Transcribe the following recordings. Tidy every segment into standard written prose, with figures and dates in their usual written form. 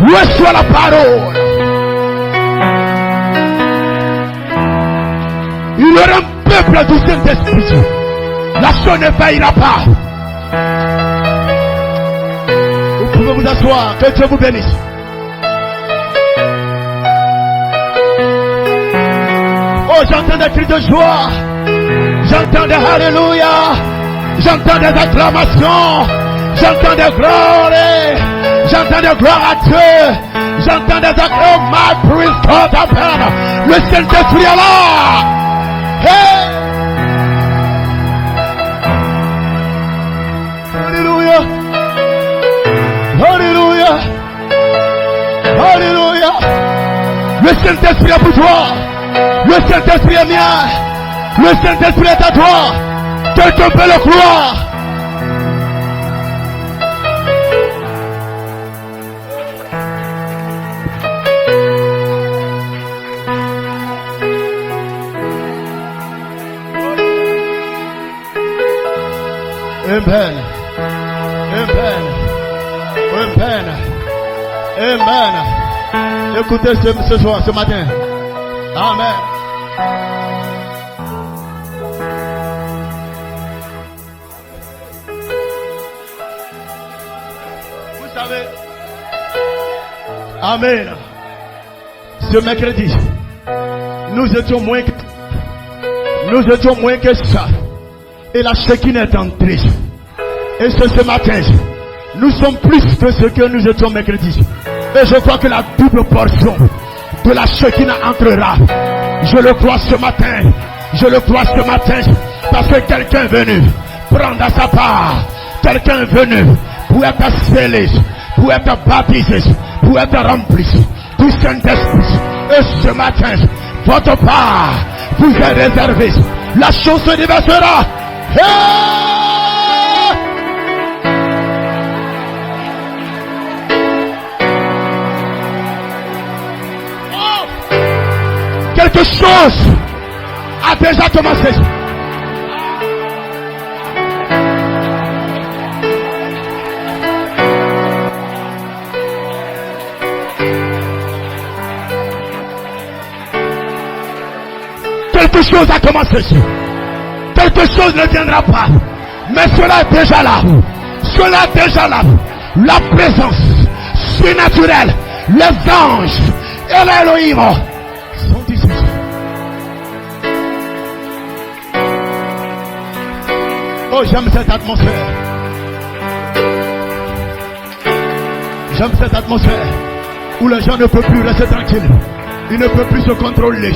Reçois la parole. Il y aura un peuple du Saint-Esprit. La chose ne faillira pas. Vous pouvez vous asseoir. Que Dieu vous bénisse. Oh, j'entends des cris de joie. J'entends des alléluia. J'entends des acclamations. J'entends des gloires. J'entends des gloires à Dieu. J'entends des acclamations. My priest God appelle. Le Saint-Esprit est là. Hey! Alléluia. Alléluia. Alléluia. Le Saint-Esprit est pour toi. Le Saint-Esprit est mien. Le Saint-Esprit est à toi. Quelqu'un peut le croire. Amen. Amen. Amen. Amen. Écoutez ce soir, ce matin. Amen. Vous savez, amen. Ce mercredi, nous étions moins que ça. Et la Shekinah est entrée. Et ce matin, nous sommes plus que ce que nous étions mercredi. Et je crois que la double portion de la Shekinah entrera. Je le crois ce matin. Je le crois ce matin. Parce que quelqu'un est venu prendre à sa part. Quelqu'un est venu pour être scellé, pour être baptisé, pour être rempli du Saint-Esprit. Et ce matin, votre part vous est réservée. La chose se déversera. Quelque chose a déjà commencé. Quelque chose a commencé. Quelque chose ne viendra pas. Mais cela est déjà là. Cela est déjà là. La présence surnaturelle, les anges et l'Élohim sont ici. Oh, j'aime cette atmosphère. J'aime cette atmosphère où les gens ne peuvent plus rester tranquilles. Ils ne peuvent plus se contrôler.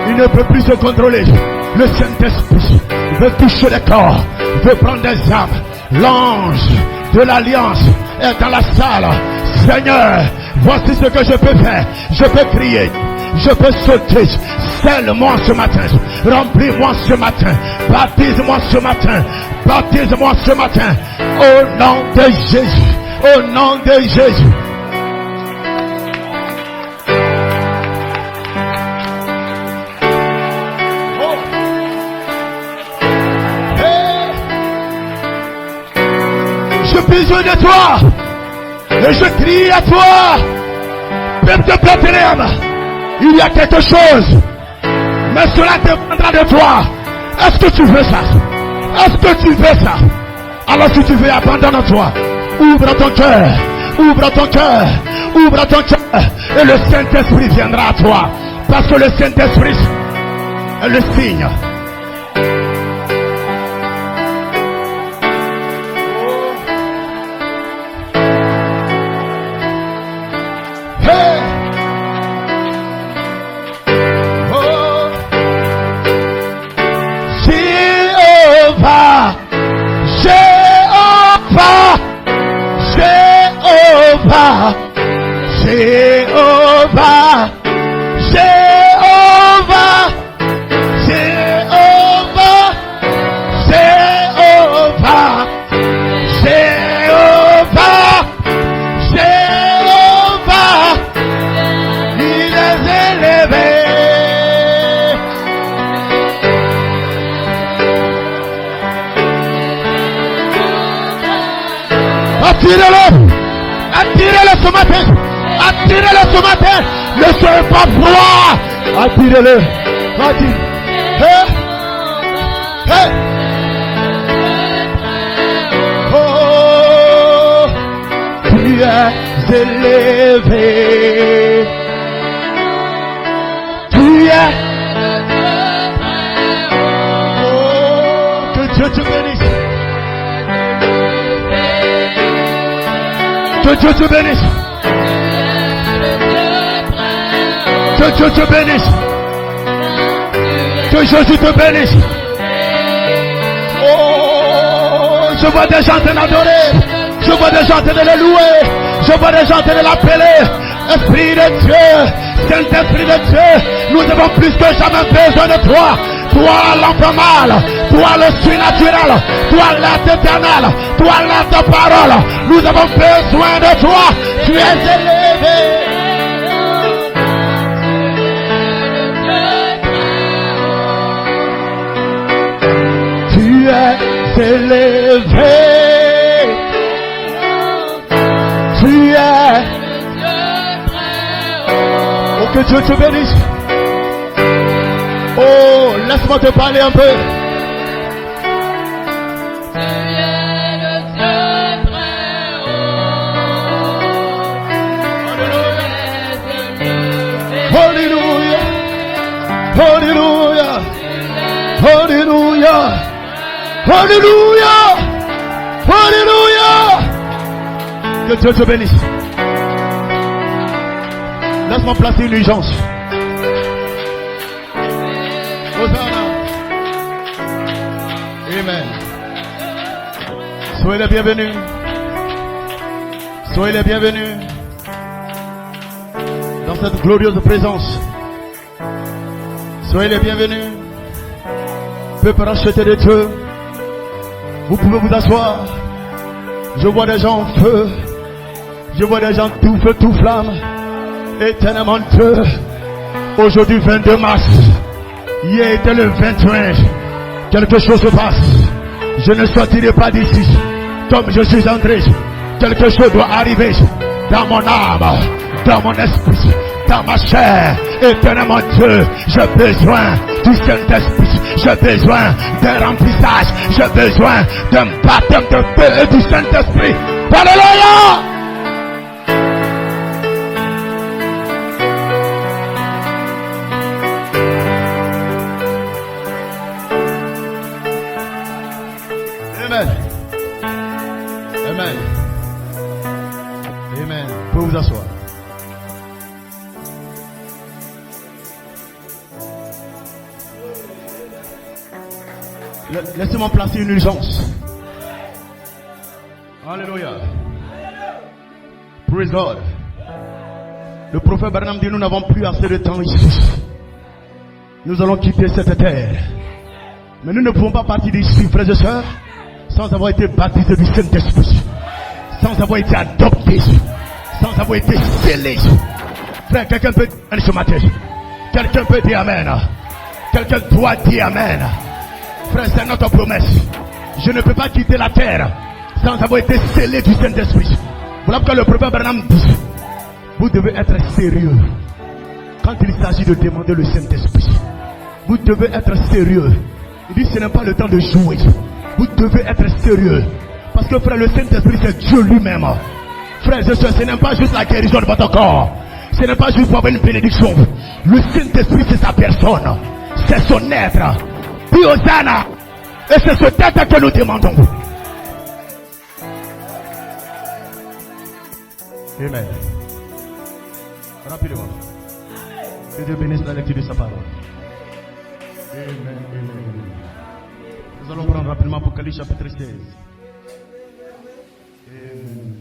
Ils ne peuvent plus se contrôler. Le Saint-Esprit veut toucher les corps, veut prendre des âmes. L'ange de l'alliance est dans la salle. Seigneur, voici ce que je peux faire. Je peux crier, je peux sauter. Scelle-moi ce matin, remplis-moi ce matin, baptise-moi ce matin, baptise-moi ce matin. Au nom de Jésus, au nom de Jésus. J'ai besoin de toi et je crie à toi, peuple de Bethléem. Il y a quelque chose, mais cela dépendra de toi. Est-ce que tu veux ça? Est-ce que tu veux ça? Alors si tu veux, abandonne-toi. Ouvre ton cœur, ouvre ton cœur, ouvre ton cœur, et le Saint-Esprit viendra à toi. Parce que le Saint-Esprit est le signe. Jéhovah, Jéhovah, Jéhovah, Jéhovah, Jéhovah, Jéhovah, il est élevé. Attirez-le, attirez-le ce matin. Attirez-le ce matin. Ne soyez pas froid. Attirez-le. Attirez. Hey. Hey. Oh, tu es élevé. Tu es. Oh, que Dieu te bénisse. Que Dieu te bénisse. Que Dieu te bénisse. Que Jésus te bénisse. Oh, je vois des gens te l'adorer. Je vois des gens te le louer. Je vois des gens te l'appeler. Esprit de Dieu, Saint-Esprit de Dieu, nous avons plus que jamais besoin de toi. Toi l'enfant mâle, toi le surnaturel, toi l'être éternel, toi l'être parole. Nous avons besoin de toi. Tu es élevé. Tu es élevé. Tu es. Oh, que Dieu te bénisse. Oh, laisse-moi te parler un peu. Alléluia. Alléluia. Alléluia. Alléluia. Alléluia. Que Dieu te bénisse. Laisse-moi placer une urgence. Hosanna. Amen. Soyez les bienvenus. Soyez les bienvenus dans cette glorieuse présence. Soyez les bienvenus. Peuple racheté de Dieu. Vous pouvez vous asseoir. Je vois des gens en feu. Je vois des gens tout feu, tout flamme. Éternellement Dieu. Aujourd'hui 22 mars. Hier était le 21. Quelque chose se passe. Je ne sortirai pas d'ici. Comme je suis entré. Quelque chose doit arriver. Dans mon âme. Dans mon esprit. Dans ma chair. Éternellement Dieu. J'ai besoin du Saint-Esprit. J'ai besoin d'un remplissage. J'ai besoin d'un baptême de feu et du Saint-Esprit. Alléluia. Amen. Amen. Amen. Vous pouvez vous asseoir. Laissez-moi placer une urgence. Alléluia. Praise God. Le prophète Branham dit, nous n'avons plus assez de temps ici. Nous allons quitter cette terre. Mais nous ne pouvons pas partir d'ici, frères et sœurs, sans avoir été baptisés du Saint-Esprit, sans avoir été adoptés, sans avoir été scellés. Frère, quelqu'un peut dire ce matin. Quelqu'un peut dire Amen. Quelqu'un doit dire Amen. Frère, c'est notre promesse. Je ne peux pas quitter la terre sans avoir été scellé du Saint-Esprit. Voilà pourquoi le prophète Branham dit, vous devez être sérieux quand il s'agit de demander le Saint-Esprit. Vous devez être sérieux. Il dit, ce n'est pas le temps de jouer. Vous devez être sérieux. Parce que frère, le Saint-Esprit, c'est Dieu lui-même. Frère et sœurs, ce n'est pas juste la guérison de votre corps. Ce n'est pas juste pour avoir une bénédiction. Le Saint-Esprit, c'est sa personne. C'est son être. Puis Hosanna. Et c'est ce tête que nous demandons. Amen. Rapidement. Que Dieu bénisse la lecture de sa parole. Amen. Amen. Nous allons prendre rapidement Apocalypse chapitre 16. Amen.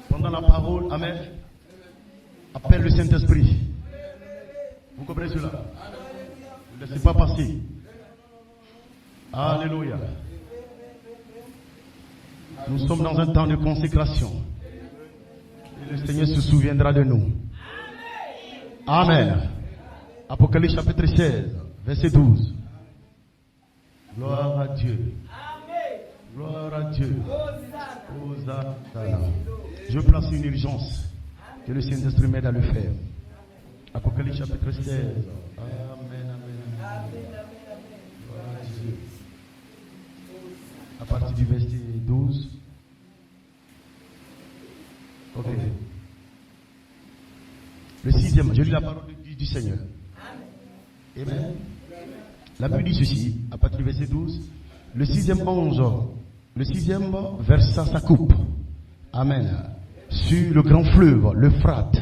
Pendant la parole, Amen, appelle le Saint-Esprit. Vous comprenez cela? Ne laissez pas passer. Alléluia. Nous sommes dans un temps de consécration. Et le Seigneur se souviendra de nous. Amen. Apocalypse chapitre 16, verset 12. Gloire à Dieu. Gloire à Dieu. Hosanna. Je place une urgence. Que le Saint-Esprit m'aide à le faire. Apocalypse chapitre 16. Amen, amen. Gloire à Dieu. À partir du verset 12. Ok. Le 6e, je lis la parole du Seigneur. Amen. La Bible dit ceci, à partir du verset 12. Le 6e ange, le 6e versa sa coupe. Amen. Sur le grand fleuve, l'Euphrate,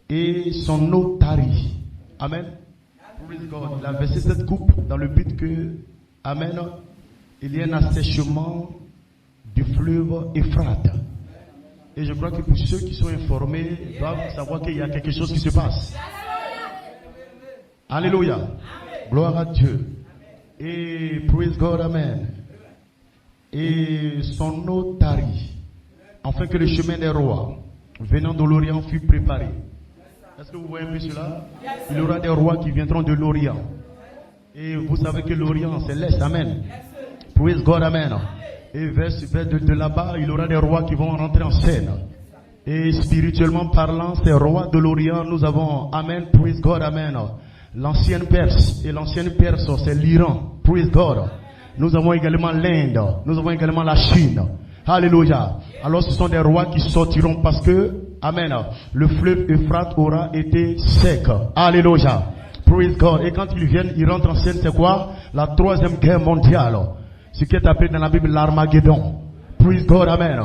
et son eau tarit. Amen. Il a versé cette coupe dans le but que, amen, il y ait un assèchement du fleuve Euphrate. Et je crois que pour ceux qui sont informés, doivent savoir qu'il y a quelque chose qui se passe. Alléluia. Gloire à Dieu. Et praise God, amen. Et son eau tarit, afin que le chemin des rois venant de l'Orient fût préparé. Est-ce que vous voyez un peu cela? Il y aura des rois qui viendront de l'Orient. Et vous savez que l'Orient, c'est l'Est. Amen. Praise God, amen. Et vers de là-bas, il y aura des rois qui vont rentrer en scène. Et spirituellement parlant, ces rois de l'Orient, nous avons, amen, praise God, amen, l'ancienne Perse. Et l'ancienne Perse, c'est l'Iran. Praise God. Nous avons également l'Inde. Nous avons également la Chine. Alléluia. Alors ce sont des rois qui sortiront parce que, amen, le fleuve Euphrate aura été sec. Alléluia. Praise God. Et quand ils viennent, ils rentrent en scène, c'est quoi? La 3e guerre mondiale. Ce qui est appelé dans la Bible l'Armageddon. Praise God, amen.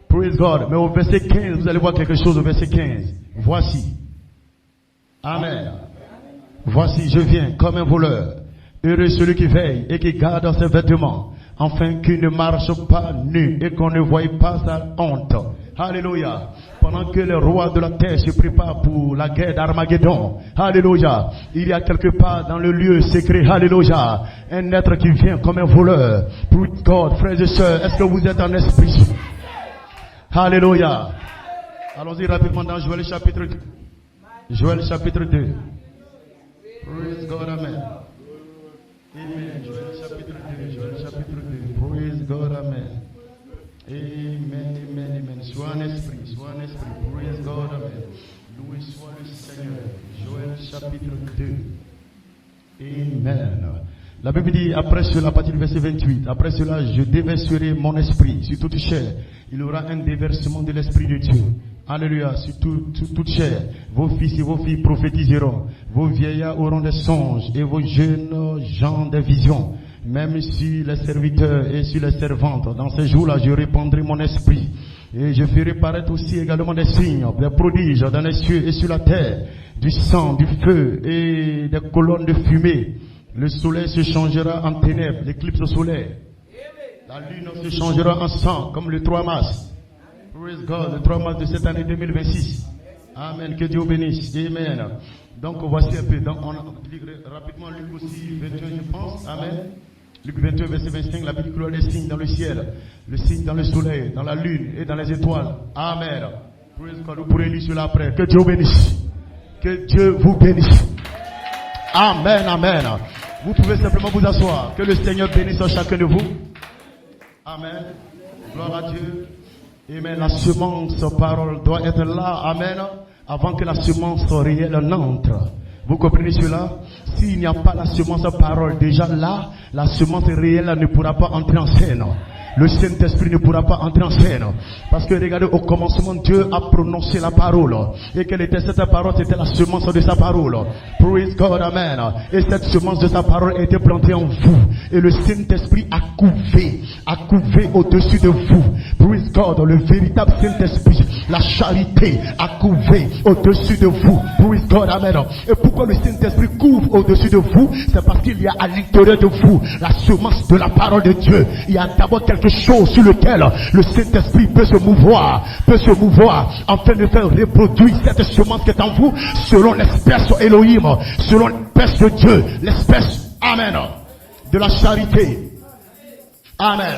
Praise God. Mais au verset 15, vous allez voir quelque chose au verset 15. Voici. Amen. Voici, je viens comme un voleur. Heureux celui qui veille et qui garde ses vêtements, afin qu'il ne marche pas nu et qu'on ne voie pas sa honte. Alléluia. Pendant que les rois de la terre se préparent pour la guerre d'Armageddon, alléluia, il y a quelque part dans le lieu secret, alléluia, un être qui vient comme un voleur. Praise God, frères et sœurs, est-ce que vous êtes en esprit? Alléluia. Allons-y rapidement dans Joël chapitre 2. Joël chapitre 2. Praise God, amen. Amen. Joël chapitre 2. Joël chapitre 2. Praise God, amen. Amen, amen, amen. Sois un esprit, sois un esprit. Praise God, amen. Loué soit le Seigneur. Joël chapitre 2. Amen. La Bible dit, après cela, à partir du verset 28, après cela, je déverserai mon esprit sur toute chair. Il y aura un déversement de l'esprit de Dieu. Alléluia, sur toute chair. Vos fils et vos filles prophétiseront. Vos vieillards auront des songes et vos jeunes gens des visions. Même sur les serviteurs et sur les servantes, dans ces jours-là, je répandrai mon esprit. Et je ferai paraître aussi également des signes, des prodiges dans les cieux et sur la terre, du sang, du feu et des colonnes de fumée. Le soleil se changera en ténèbres, l'éclipse solaire. La lune se changera en sang, comme le 3 mars. Praise God, le 3 mars de cette année 2026. Amen, que Dieu bénisse. Amen. Donc voici un peu, donc on lit rapidement Luc aussi 21 je pense. Amen. Luc 21 verset 25, la Bible dit des signes dans le ciel, le signe dans le soleil, dans la lune et dans les étoiles. Amen. Praise God, vous pourrez lire cela après. Que Dieu bénisse. Que Dieu vous bénisse. Amen, amen. Vous pouvez simplement vous asseoir. Que le Seigneur bénisse chacun de vous. Amen. Gloire à Dieu. Amen. La semence parole doit être là. Amen. Avant que la semence réelle n'entre. Vous comprenez cela? S'il n'y a pas la semence parole déjà là, la semence réelle ne pourra pas entrer en scène. Le Saint-Esprit ne pourra pas entrer en scène. Parce que regardez, au commencement, Dieu a prononcé la parole. Et quelle était cette parole? C'était la semence de sa parole. Praise God, amen. Et cette semence de sa parole a été plantée en vous. Et le Saint-Esprit a couvé au-dessus de vous. Praise God, le véritable Saint-Esprit, la charité a couvé au-dessus de vous. Praise God, amen. Et pourquoi le Saint-Esprit couvre au-dessus de vous? C'est parce qu'il y a à l'intérieur de vous la semence de la parole de Dieu. Il y a d'abord quelque chose sur lequel le Saint-Esprit peut se mouvoir, afin de faire reproduire cette semence qui est en vous, selon l'espèce Elohim, selon l'espèce de Dieu, l'espèce, amen, de la charité. Amen.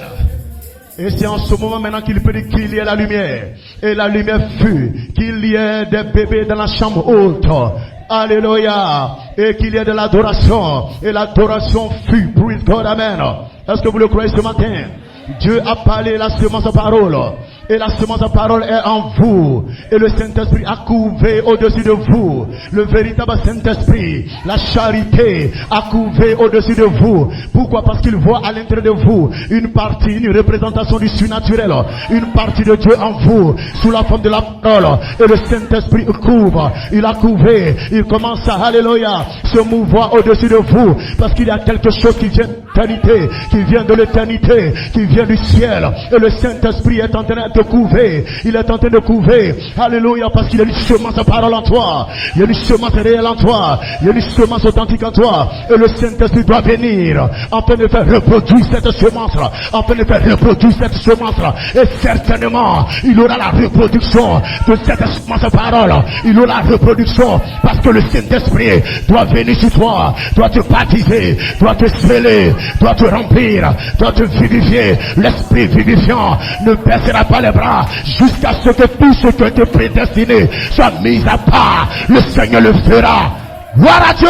Et c'est en ce moment maintenant qu'il peut dire qu'il y ait la lumière. Et la lumière fut qu'il y ait des bébés dans la chambre haute. Alléluia. Et qu'il y ait de l'adoration. Et l'adoration fut. Praise God, amen. Est-ce que vous le croyez ce matin? Dieu a parlé la semence parole. Et la semence de parole est en vous. Et le Saint-Esprit a couvé au-dessus de vous. Le véritable Saint-Esprit, la charité a couvé au-dessus de vous. Pourquoi? Parce qu'il voit à l'intérieur de vous une partie, une représentation du surnaturel, une partie de Dieu en vous, sous la forme de la parole. Et le Saint-Esprit couvre, il a couvé, il commence à, alléluia, se mouvoir au-dessus de vous, parce qu'il y a quelque chose qui vient d'éternité, qui vient du ciel. Et le Saint-Esprit est en train de couver, il est en train de couver, alléluia, parce qu'il y a une semence de parole en toi, il y a une semence réelle en toi, il y a une semence authentique en toi. Et le Saint-Esprit doit venir afin de faire reproduire cette semence-là, afin de faire reproduire cette semence-là. Et certainement, il aura la reproduction de cette semence de parole. Il aura la reproduction parce que le Saint-Esprit doit venir sur toi, doit te baptiser, doit te sceller, doit te remplir, doit te vivifier. L'Esprit vivifiant ne baissera pas les bras jusqu'à ce que tout ce qui était prédestiné soit mis à part. Le Seigneur le fera. Gloire à Dieu.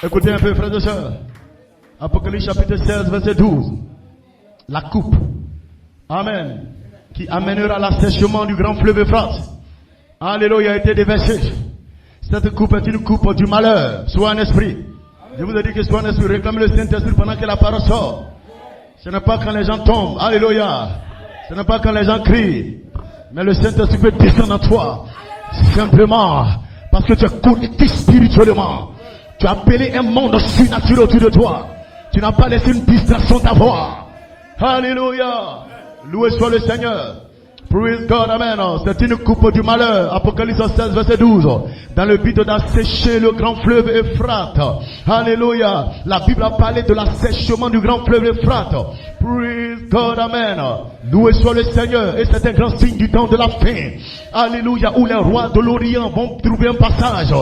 Écoutez un peu, frères et sœurs. Apocalypse chapitre 16, verset 12. La coupe. Amen. Qui amènera l'assèchement du grand fleuve Euphrate. Alléluia, a été déversée. Cette coupe est une coupe du malheur. Sois un esprit. Je vous ai dit que sois un esprit. Réclame le Saint-Esprit pendant que la parole sort. Ce n'est pas quand les gens tombent. Alléluia. Ce n'est pas quand les gens crient. Mais le Saint-Esprit peut descendre en toi. Simplement parce que tu es connecté spirituellement. Tu as appelé un monde surnaturel autour de toi. Tu n'as pas laissé une distraction t'avoir. Alléluia. Loué soit le Seigneur. Praise God, amen. C'est une coupe du malheur. Apocalypse 16, verset 12. Dans le but d'assécher le grand fleuve Euphrate. Alléluia. La Bible a parlé de l'assèchement du grand fleuve Euphrate. Praise God, amen. Loué soit le Seigneur. Et c'est un grand signe du temps de la fin. Alléluia. Où les rois de l'Orient vont trouver un passage.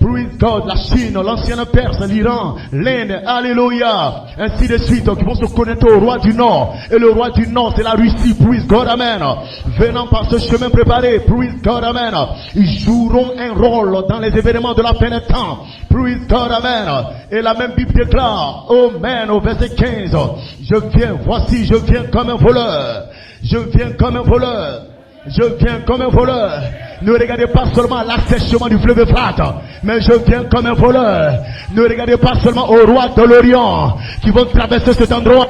Praise God. La Chine, l'ancienne Perse, l'Iran, l'Inde. Alléluia. Ainsi de suite. Qui vont se connecter au roi du Nord. Et le roi du Nord, c'est la Russie. Praise God, amen. Venant par ce chemin préparé, praise God, amen. Ils joueront un rôle dans les événements de la fin des temps. Praise God, amen. Et la même Bible déclare, amen, au verset 15. Voici, je viens comme un voleur. Je viens comme un voleur. Je viens comme un voleur. Ne regardez pas seulement l'assèchement du fleuve Euphrate, mais je viens comme un voleur. Ne regardez pas seulement aux rois de l'Orient qui vont traverser cet endroit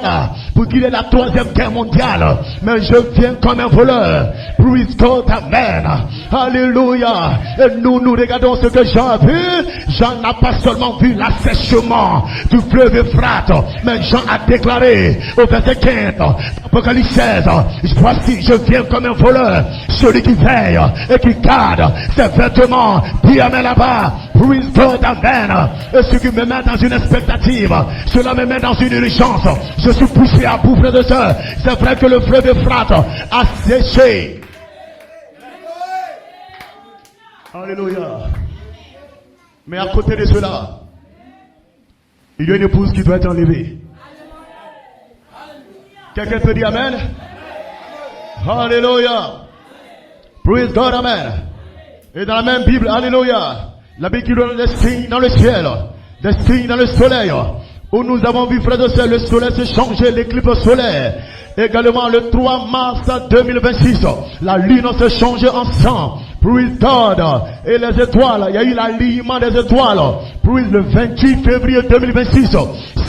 pour qu'il y ait la 3e guerre mondiale, mais je viens comme un voleur. Praise God, amen. Alléluia. Et nous regardons ce que Jean a vu. Jean n'a pas seulement vu l'assèchement du fleuve Euphrate, mais Jean a déclaré au verset 15, Apocalypse 16, voici, je viens comme un voleur. Celui qui veille et qui garde ses vêtements, dit amen là-bas. Praise God, amen. Et ce qui me met dans une expectative, cela me met dans une urgence. Je suis poussé à bout, frère de soeur. C'est vrai que le fleuve Euphrate a séché. Alléluia. Mais à côté de cela, il y a une épouse qui doit être enlevée. Quelqu'un peut dire amen? Alléluia. Praise God, amen. Et dans la même Bible, alléluia, la Bible qui donne des signes dans le ciel, des signes dans le soleil, où nous avons vu, frère de sœur, le soleil se changer, l'éclipse solaire. Également, le 3 mars 2026, la lune se changeait en sang. Praise God. Et les étoiles, il y a eu l'alignement des étoiles. Praise le 28 février 2026,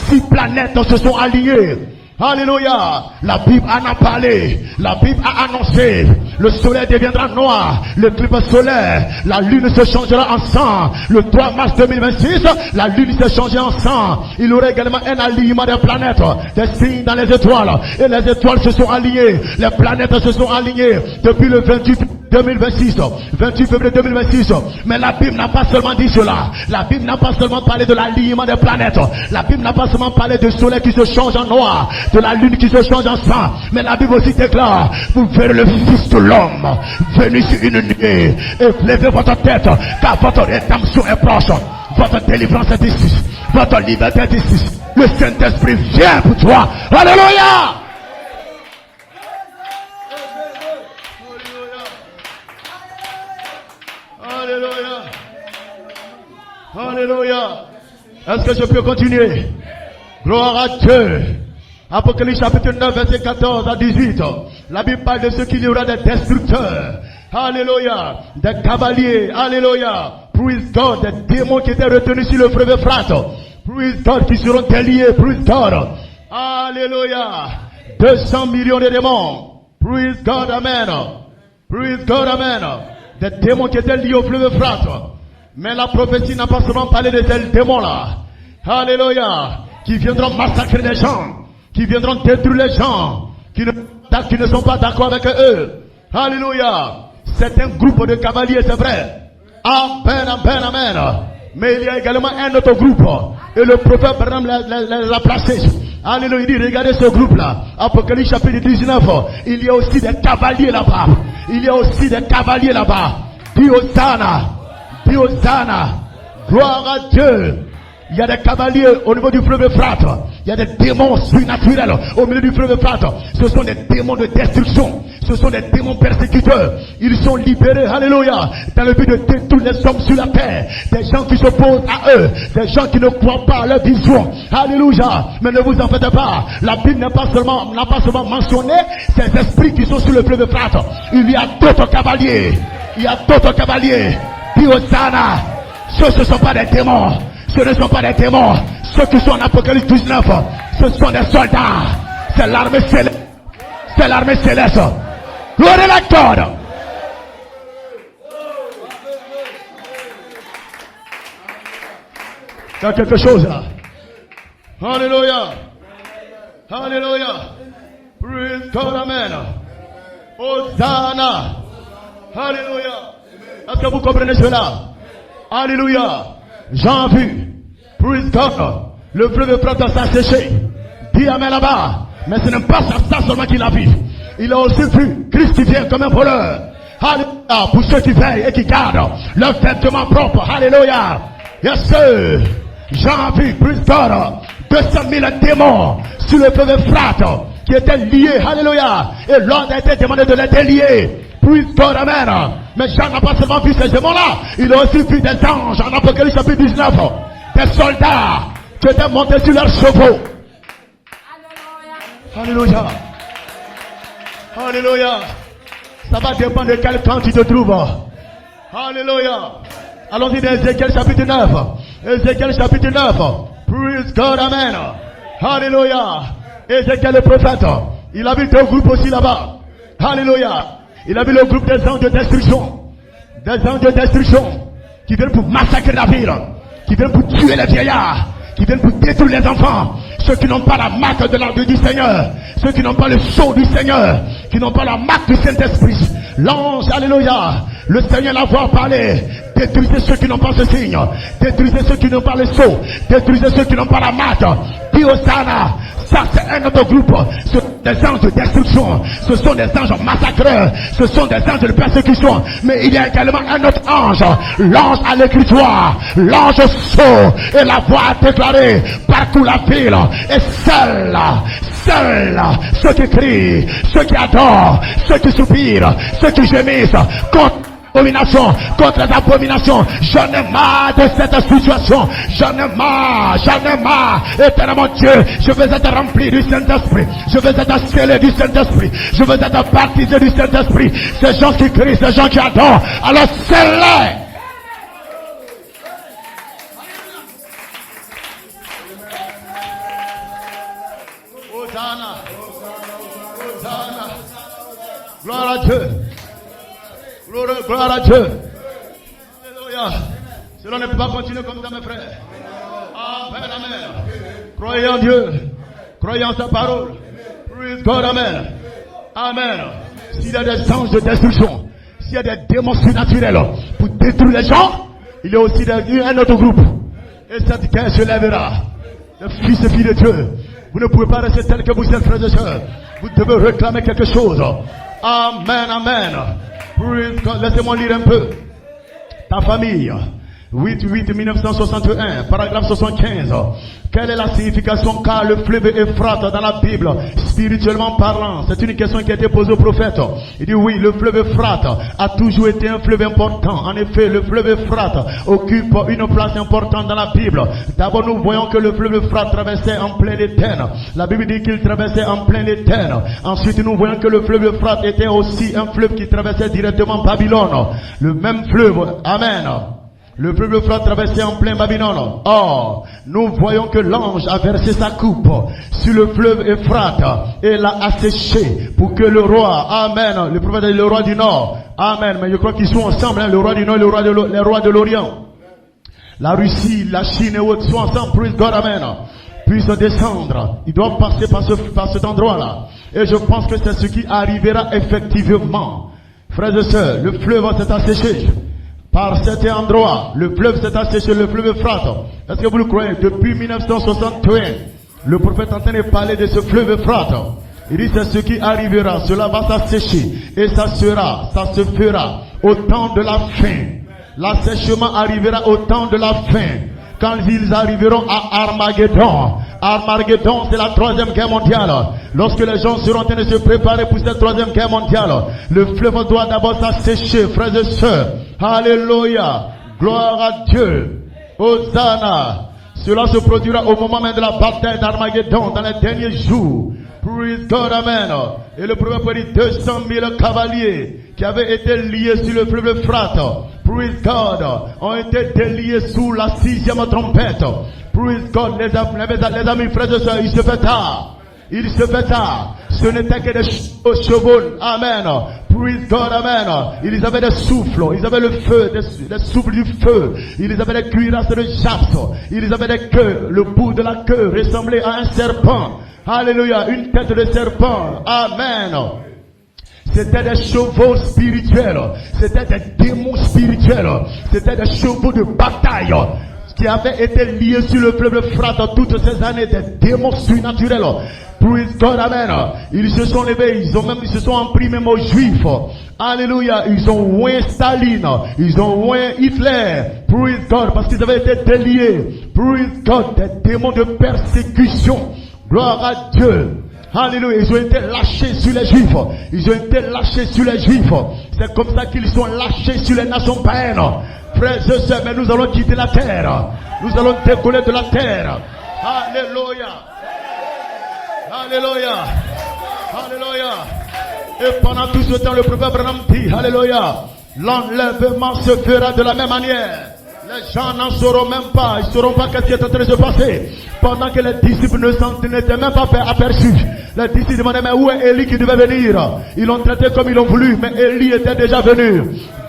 6 planètes se sont alignées. Alléluia. La Bible en a parlé. La Bible a annoncé. Le soleil deviendra noir. L'éclipse solaire. La lune se changera en sang. Le 3 mars 2026, la lune se changera en sang. Il y aura également un alignement des planètes. Des signes dans les étoiles. Et les étoiles se sont alignées. Les planètes se sont alignées. Depuis le 28 février 2026. Mais la Bible n'a pas seulement dit cela. La Bible n'a pas seulement parlé de l'alignement des planètes. La Bible n'a pas seulement parlé du soleil qui se change en noir, de la lune qui se change en sang. Mais la Bible aussi déclare, vous verrez le Fils de l'homme venir sur une nuée. Et levez votre tête, car votre rédemption est proche. Votre délivrance est ici. Votre liberté est ici. Le Saint-Esprit vient pour toi. Alléluia. Alléluia. Alléluia. Est-ce que je peux continuer? Gloire à Dieu. Apocalypse chapitre 9, verset 14 à 18. La Bible parle de ce qu'il y aura des destructeurs. Alléluia. Des cavaliers. Alléluia. Praise God. Des démons qui étaient retenus sur le fleuve Euphrate. Praise God. Qui seront déliés. Praise God. Alléluia. 200 millions de démons. Praise God. Amen. Praise God. Amen. Des démons qui étaient liés au fleuve Euphrate. Mais la prophétie n'a pas seulement parlé de ces démons-là. Alléluia. Qui viendront massacrer les gens. Qui viendront détruire les gens qui ne sont pas d'accord avec eux. Alléluia. C'est un groupe de cavaliers, c'est vrai. Amen, amen, amen. Mais il y a également un autre groupe. Et le prophète Branham l'a placé. Alléluia. Il dit, regardez ce groupe-là. Apocalypse chapitre 19. Il y a aussi des cavaliers là-bas. Il y a aussi des cavaliers là-bas. Diosana. Diosana. Gloire à Dieu. Il y a des cavaliers au niveau du fleuve Euphrate. Il y a des démons surnaturels au milieu du fleuve Euphrate. Ce sont des démons de destruction. Ce sont des démons persécuteurs. Ils sont libérés, alléluia, dans le but de détruire les hommes sur la terre. Des gens qui s'opposent à eux. Des gens qui ne croient pas à leur vision. Alléluia. Mais ne vous en faites pas. La Bible n'a pas seulement mentionné ces esprits qui sont sur le fleuve Euphrate. Il y a d'autres cavaliers. Il y a d'autres cavaliers. Diosana. Ce ne sont pas des démons. Ce ne sont pas des démons. Ceux qui sont en Apocalypse 19, ce sont des soldats. C'est l'armée céleste. C'est l'armée céleste. Gloire à la God. Il y a quelque chose là. Alléluia. Alléluia. Praise God. Amen. Hosanna. Alléluia. Est-ce que vous comprenez cela? Alléluia. Jean a vu, praise God, le fleuve Euphrate s'assécher. Dis amen là-bas. Mais ce n'est pas ça seulement qu'il a vu. Il a aussi vu Christ qui vient comme un voleur. Alléluia. Pour ceux qui veillent et qui gardent leurs vêtements propres. Alléluia. Yes sir. Jean a vu, praise God, 200 000 démons sur le fleuve Euphrate qui étaient liés. Alléluia. Et l'ordre a été demandé de les délier. Praise God, amen. Mais Jean n'a pas seulement vu ces démons-là, il a aussi vu des anges en Apocalypse chapitre 19, des soldats qui étaient montés sur leurs chevaux. Alléluia. Alléluia. Ça va dépendre de quel camp tu te trouves. Alléluia. Allons-y dans Ézéchiel chapitre 9. Ézéchiel chapitre 9. Praise God, amen. Alléluia. Ézéchiel le prophète, il a vu deux groupes aussi là-bas. Alléluia. Il a vu le groupe des anges de destruction. Des anges de destruction. Qui viennent pour massacrer la ville. Qui viennent pour tuer les vieillards. Qui viennent pour détruire les enfants. Ceux qui n'ont pas la marque de l'ordre du Seigneur. Ceux qui n'ont pas le sceau du Seigneur. Qui n'ont pas la marque du Saint-Esprit. L'ange, alléluia. Le Seigneur l'a voir parler. Détruisez ceux qui n'ont pas ce signe. Détruisez ceux qui n'ont pas le sceau. Détruisez ceux qui n'ont pas la marque. Diosana. Ça c'est un autre groupe. Ce sont des anges de destruction. Ce sont des anges massacreurs. Ce sont des anges de persécution. Mais il y a également un autre ange. L'ange à l'écritoire. L'ange sceau. Et la voix a déclaré partout la ville. Et seul, ceux qui crient, ceux qui adorent, ceux qui soupirent, ceux qui gémissent contre abomination, contre les abominations. J'en ai marre de cette situation. J'en ai marre. Éternellement Dieu, je veux être rempli du Saint-Esprit. Je veux être scellé du Saint-Esprit. Je veux être baptisé du Saint-Esprit. Ces gens qui crient, ces gens qui adorent, alors scellez. Hosanna. Hosanna. Gloire à Dieu. Gloire à Dieu. Alléluia. Cela ne peut pas continuer comme ça, mes frères. Amen, amen. Croyez en Dieu. Croyez en sa parole. Praise God, amen. Amen. S'il y a des anges de destruction, s'il y a des démons surnaturels pour détruire les gens, il y a aussi un autre groupe. Et cette guerre se lèvera. Les fils et filles de Dieu. Vous ne pouvez pas rester tel que vous êtes, frères et sœurs. Vous devez réclamer quelque chose. Amen, amen. Laissez-moi lire un peu. Ta famille, 8-8-1961, paragraphe 75. Quelle est la signification car le fleuve Euphrate dans la Bible, spirituellement parlant? C'est une question qui a été posée au prophète. Il dit oui, le fleuve Euphrate a toujours été un fleuve important. En effet, le fleuve Euphrate occupe une place importante dans la Bible. D'abord, nous voyons que le fleuve Euphrate traversait en plein étern. La Bible dit qu'il traversait en plein étern. Ensuite, nous voyons que le fleuve Euphrate était aussi un fleuve qui traversait directement Babylone. Le même fleuve. Amen. Le fleuve Euphrate traversait en plein Babylone. Or, nous voyons que l'ange a versé sa coupe sur le fleuve Euphrate et l'a asséché pour que le roi, amen, le prophète est le roi du Nord, amen, mais je crois qu'ils sont ensemble, hein, le roi du Nord et le roi de l'Orient. La Russie, la Chine et autres sont ensemble, praise God, amen, puissent descendre. Ils doivent passer par cet endroit-là. Et je pense que c'est ce qui arrivera effectivement. Frères et sœurs, le fleuve s'est asséché. Par cet endroit, le fleuve s'est asséché, le fleuve Euphrate. Est-ce que vous le croyez? Depuis 1961, le prophète est en train de parler de ce fleuve Euphrate. Il dit c'est ce qui arrivera, cela va s'assécher. Et ça se fera au temps de la fin. L'assèchement arrivera au temps de la fin. Quand ils arriveront à Armageddon. Armageddon, c'est la 3e guerre mondiale. Lorsque les gens seront en train de se préparer pour cette 3e guerre mondiale, le fleuve doit d'abord s'assécher, frères et sœurs. Alléluia. Gloire à Dieu. Hosanna. Cela se produira au moment même de la bataille d'Armageddon, dans les derniers jours. Praise God, amen. Et le prophète dit 200 000 cavaliers qui avaient été liés sur le fleuve Euphrate. Praise God. Ont été déliés sous la 6e trompette. Praise God, les amis, frères et sœurs, il se fait tard. Il se fait tard. Ce n'était que des chevaux. Amen. Praise God, amen. Ils avaient des souffles. Ils avaient le feu, des souffles du feu. Ils avaient des cuirasses de jaspe. Ils avaient des queues. Le bout de la queue ressemblait à un serpent. Alléluia. Une tête de serpent. Amen. C'était des chevaux spirituels. C'était des démons spirituels. C'était des chevaux de bataille qui avaient été liés sur le fleuve Euphrate toutes ces années, des démons surnaturels. Praise God, amen. Ils se sont levés, ils se sont pris même aux Juifs. Alléluia. Ils ont oué Staline, ils ont oué Hitler. Praise God, parce qu'ils avaient été déliés. Praise God, des démons de persécution. Gloire à Dieu. Alléluia. Ils ont été lâchés sur les Juifs. Ils ont été lâchés sur les Juifs. C'est comme ça qu'ils sont lâchés sur les nations païennes. Frères et sœurs, mais nous allons quitter la terre. Nous allons décoller de la terre. Alléluia. Alléluia. Alléluia. Et pendant tout ce temps, le prophète Branham dit, alléluia, l'enlèvement se fera de la même manière. Les gens n'en sauront même pas. Ils ne sauront pas ce qui est en train de se passer. Pendant que les disciples n'étaient même pas aperçus. Les disciples demandaient, mais où est Élie qui devait venir? Ils l'ont traité comme ils l'ont voulu, mais Élie était déjà venu.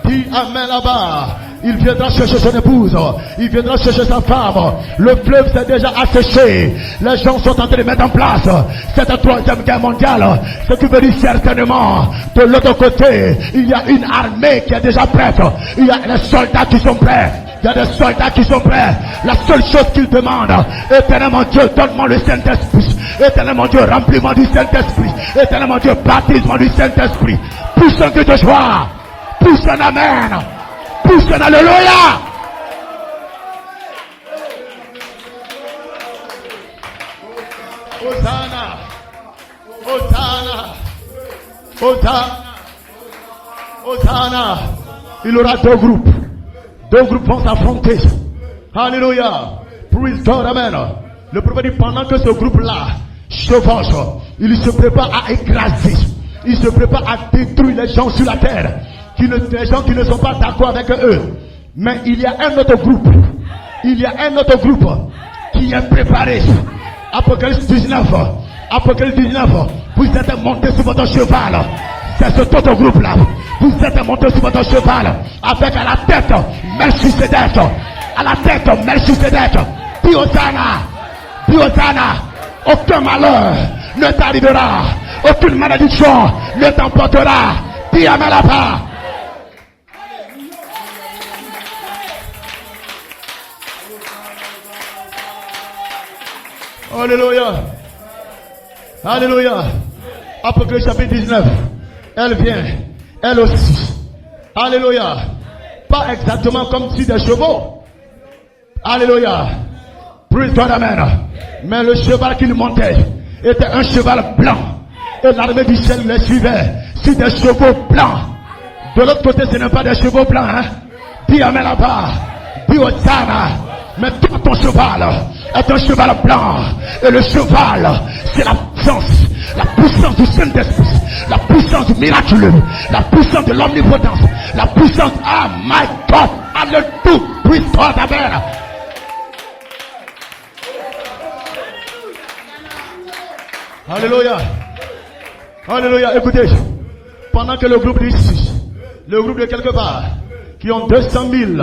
Dis amen là-bas. Il viendra chercher son épouse. Il viendra chercher sa femme. Le fleuve s'est déjà asséché. Les gens sont en train de mettre en place cette 3e guerre mondiale. Ce qui veut dire certainement, de l'autre côté, il y a une armée qui est déjà prête. Il y a des soldats qui sont prêts. Il y a des soldats qui sont prêts. La seule chose qu'ils demandent, éternellement Dieu, donne-moi le Saint-Esprit. Éternellement Dieu, remplis-moi du Saint-Esprit. Éternellement Dieu, baptise-moi du Saint-Esprit. Pousse un cri de joie. Pousse un amen. Pousse un alléluia. Hosanna. Hosanna. Hosanna. Hosanna. Il y aura 2 groupes. 2 groupes vont s'affronter. Alléluia. Praise God, amen. Le prophète dit pendant que ce groupe-là chevauche, il se prépare à écraser. Il se prépare à détruire les gens sur la terre. Les gens qui ne sont pas d'accord avec eux. Mais il y a un autre groupe. Il y a un autre groupe qui est préparé. Apocalypse 19. Apocalypse 19. Vous êtes montés sur votre cheval. C'est cet autre groupe-là. Vous êtes montés sur votre cheval. Avec à la tête Melchisedec. À la tête Melchisedec. Dis Hosanna. Dis Hosanna. Aucun malheur ne t'arrivera. Aucune malédiction ne t'emportera. Dis amen là-bas. Alléluia. Alléluia. Apocalypse chapitre 19. Elle vient. Elle aussi. Alléluia. Pas exactement comme si des chevaux. Alléluia. Praise God, amen. Mais le cheval qu'il montait était un cheval blanc. Et l'armée du ciel les suivait sur des chevaux blancs. De l'autre côté, ce n'est pas des chevaux blancs. Hein? Dis amen là-bas. Dis Hosanna. Mais toi, ton cheval est un cheval blanc. Et le cheval, c'est la puissance du Saint-Esprit, la puissance du miraculeux, la puissance de l'omnipotence, la puissance, ah my God, hallelujah, praise God, amen. Alléluia. Alléluia. Écoutez, pendant que le groupe de quelque part, qui ont 200 000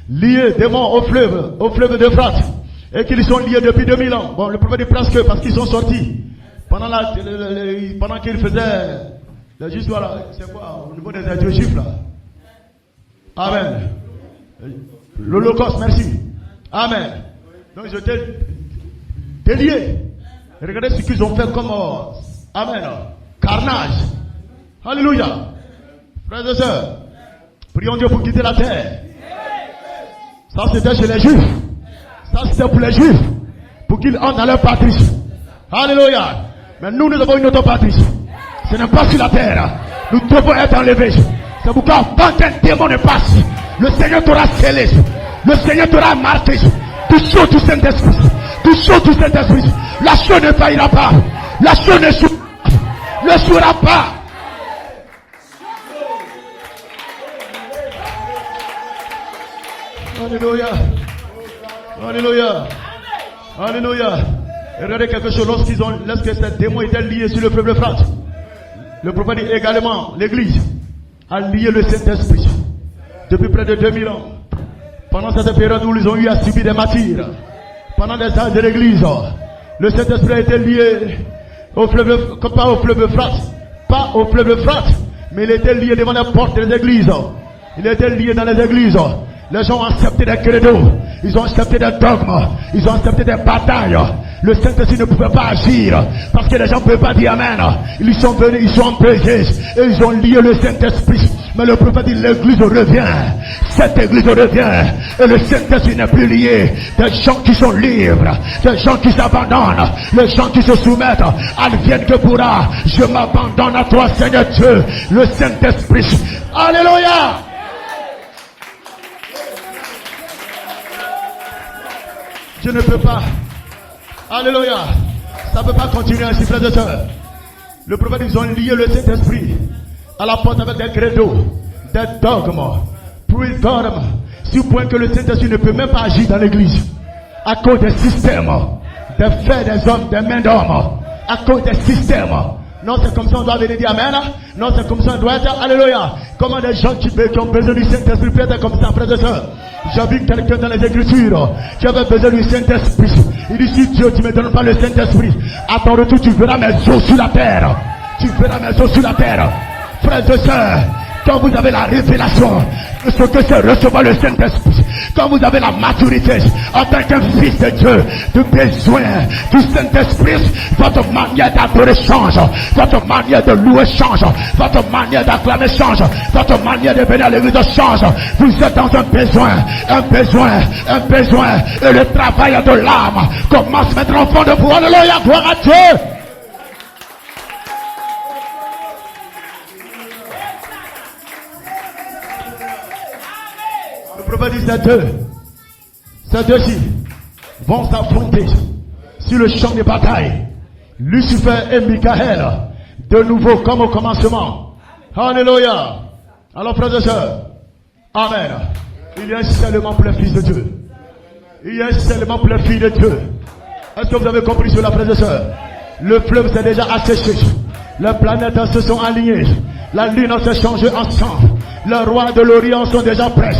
liés démons au fleuve d'Euphrate, et qu'ils sont liés depuis 2000 ans. Bon, le prophète dit presque parce qu'ils sont sortis. Pendant qu'ils faisaient juste voilà, c'est quoi, au niveau des êtres juifs là. Amen. L'Holocauste, merci. Amen. Donc ils étaient déliés. Regardez ce qu'ils ont fait comme amen, carnage. Alléluia. Frères et sœurs, prions Dieu pour quitter la terre. Ça c'était chez les Juifs. Ça c'était pour les Juifs, pour qu'ils entrent dans leur patrie. Alléluia. Mais nous avons une autre patrie. Ce n'est pas sur la terre. Nous devons être enlevés. C'est pourquoi quand un démon ne passe, le Seigneur t'aura scellé. Le Seigneur t'aura marqué. Tu choses du Saint-Esprit. Tu choses du Saint-Esprit. La chose ne faillira pas. La chose ne sera pas. Alléluia. Alléluia. Alléluia. Et regardez quelque chose, lorsque ces démons étaient liés sur le fleuve Euphrate, le prophète dit également, l'église a lié le Saint-Esprit depuis près de 2000 ans. Pendant cette période où ils ont eu à subir des martyrs, pendant des âges de l'église, le Saint-Esprit a été lié au fleuve, pas au fleuve Euphrate, mais il était lié devant les portes des églises. Il était lié dans les églises. Les gens ont accepté des credos, ils ont accepté des dogmes, ils ont accepté des batailles. Le Saint-Esprit ne pouvait pas agir parce que les gens ne pouvaient pas dire Amen. Ils sont venus, ils sont empêchés et ils ont lié le Saint-Esprit. Mais le prophète dit l'église revient. Cette église revient et le Saint-Esprit n'est plus lié. Des gens qui sont libres, des gens qui s'abandonnent, les gens qui se soumettent. Advienne que pourra. Je m'abandonne à toi, Seigneur Dieu, le Saint-Esprit. Alléluia. Je ne peux pas. Alléluia. Ça ne peut pas continuer ainsi, frères et sœurs. Le prophète, ils ont lié le Saint-Esprit à la porte avec des credos, des dogmes, praise God, si au point que le Saint-Esprit ne peut même pas agir dans l'église à cause des systèmes, des faits des hommes, des mains d'hommes, à cause des systèmes. Non, c'est comme ça on doit venir dire Amen. Non, c'est comme ça on doit être. Alléluia. Comment des gens qui ont besoin du Saint-Esprit peuvent être comme ça, frères et sœurs? J'ai vu quelqu'un dans les Écritures qui avait besoin du Saint-Esprit. Il dit, si Dieu, tu ne me donnes pas le Saint-Esprit, à ton retour, tu verras mes os sur la terre. Tu verras mes os sur la terre. Frères et sœurs, quand vous avez la révélation de ce que c'est recevoir le Saint-Esprit, quand vous avez la maturité en tant qu'un fils de Dieu, de besoin du Saint-Esprit, votre manière d'adorer change, votre manière de louer change, votre manière d'acclamer change, votre manière de venir à l'église change. Vous êtes dans un besoin, et le travail de l'âme commence maintenant au fond de vous. Alléluia, gloire à Dieu. Le prophète dit ces deux-ci vont s'affronter sur le champ de bataille. Lucifer et Michael, de nouveau comme au commencement. Alléluia. Alors frères et sœurs, Amen. Il y a un scellement pour les fils de Dieu. Il y a un scellement pour les filles de Dieu. Est-ce que vous avez compris cela, frères et sœurs? Le fleuve s'est déjà asséché. Les planètes se sont alignées. La lune s'est changée en sang. Les rois de l'Orient sont déjà prêts.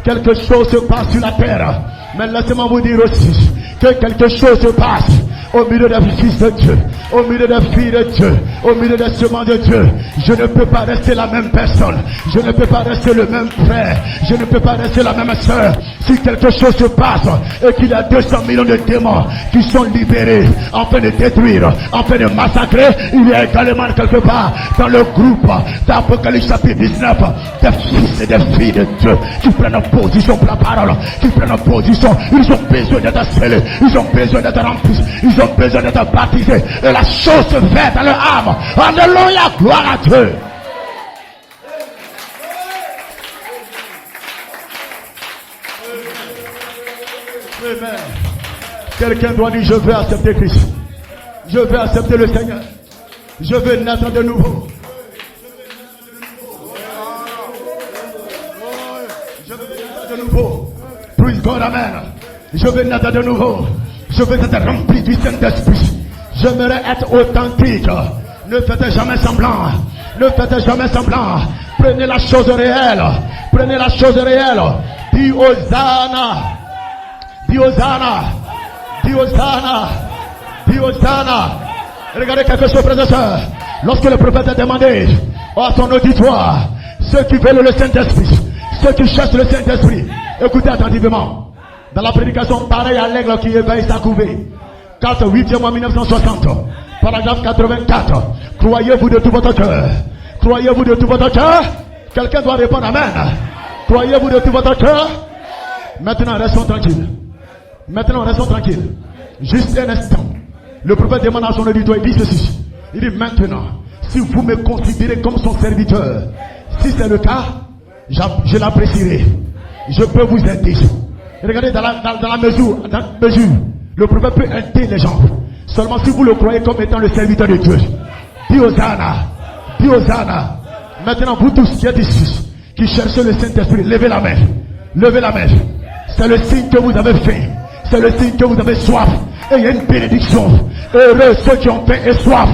Quelque chose se passe sur la terre. Mais laissez-moi vous dire aussi que quelque chose se passe au milieu des fils de Dieu, au milieu des filles de Dieu, au milieu des semences de Dieu. Je ne peux pas rester la même personne. Je ne peux pas rester le même frère. Je ne peux pas rester la même sœur. Si quelque chose se passe et qu'il y a 200 millions de démons qui sont libérés, en train de détruire, en train de massacrer, il y a également quelque part dans le groupe d'Apocalypse chapitre 19 des fils et des filles de Dieu qui prennent position pour la parole, qui prennent position. Ils ont besoin d'être scellés, ils ont besoin d'être remplis, ils ont besoin d'être baptisés, et la chose se fait dans leur âme. Alléluia, gloire à Dieu. Amen. Quelqu'un doit dire: je veux accepter Christ, je veux accepter le Seigneur, je veux naître de nouveau. Je veux naître de nouveau. Praise God, amen. Je veux naître de nouveau. Je veux être rempli du Saint-Esprit. J'aimerais être authentique. Ne faites jamais semblant. Ne faites jamais semblant. Prenez la chose réelle. Prenez la chose réelle. Dis Hosanna. Dis Hosanna. Dis Hosanna. Dis Hosanna. Regardez quelque chose, frères et sœurs. Lorsque le prophète a demandé à son auditoire, ceux qui veulent le Saint-Esprit, ceux qui cherchent le Saint-Esprit, écoutez attentivement. Dans la prédication, pareil à l'aigle qui éveille sa couvée. 4 8e mois 1960. Paragraphe 84. Croyez-vous de tout votre cœur? Croyez-vous de tout votre cœur? Quelqu'un doit répondre amen. Croyez-vous de tout votre cœur? Maintenant, restons tranquilles. Maintenant, restons tranquilles. Juste un instant. Le prophète demande à son auditoire, il dit ceci. Il dit: maintenant, si vous me considérez comme son serviteur, si c'est le cas, je l'apprécierai. Je peux vous aider. Regardez dans la mesure, le prophète peut aider les gens. Seulement si vous le croyez comme étant le serviteur de Dieu. Dis Hosanna. Dis Hosanna. Maintenant, vous tous qui êtes ici, qui cherchez le Saint-Esprit, levez la main. Levez la main. C'est le signe que vous avez fait. C'est le signe que vous avez soif. Et il y a une bénédiction. Heureux ceux qui ont faim et soif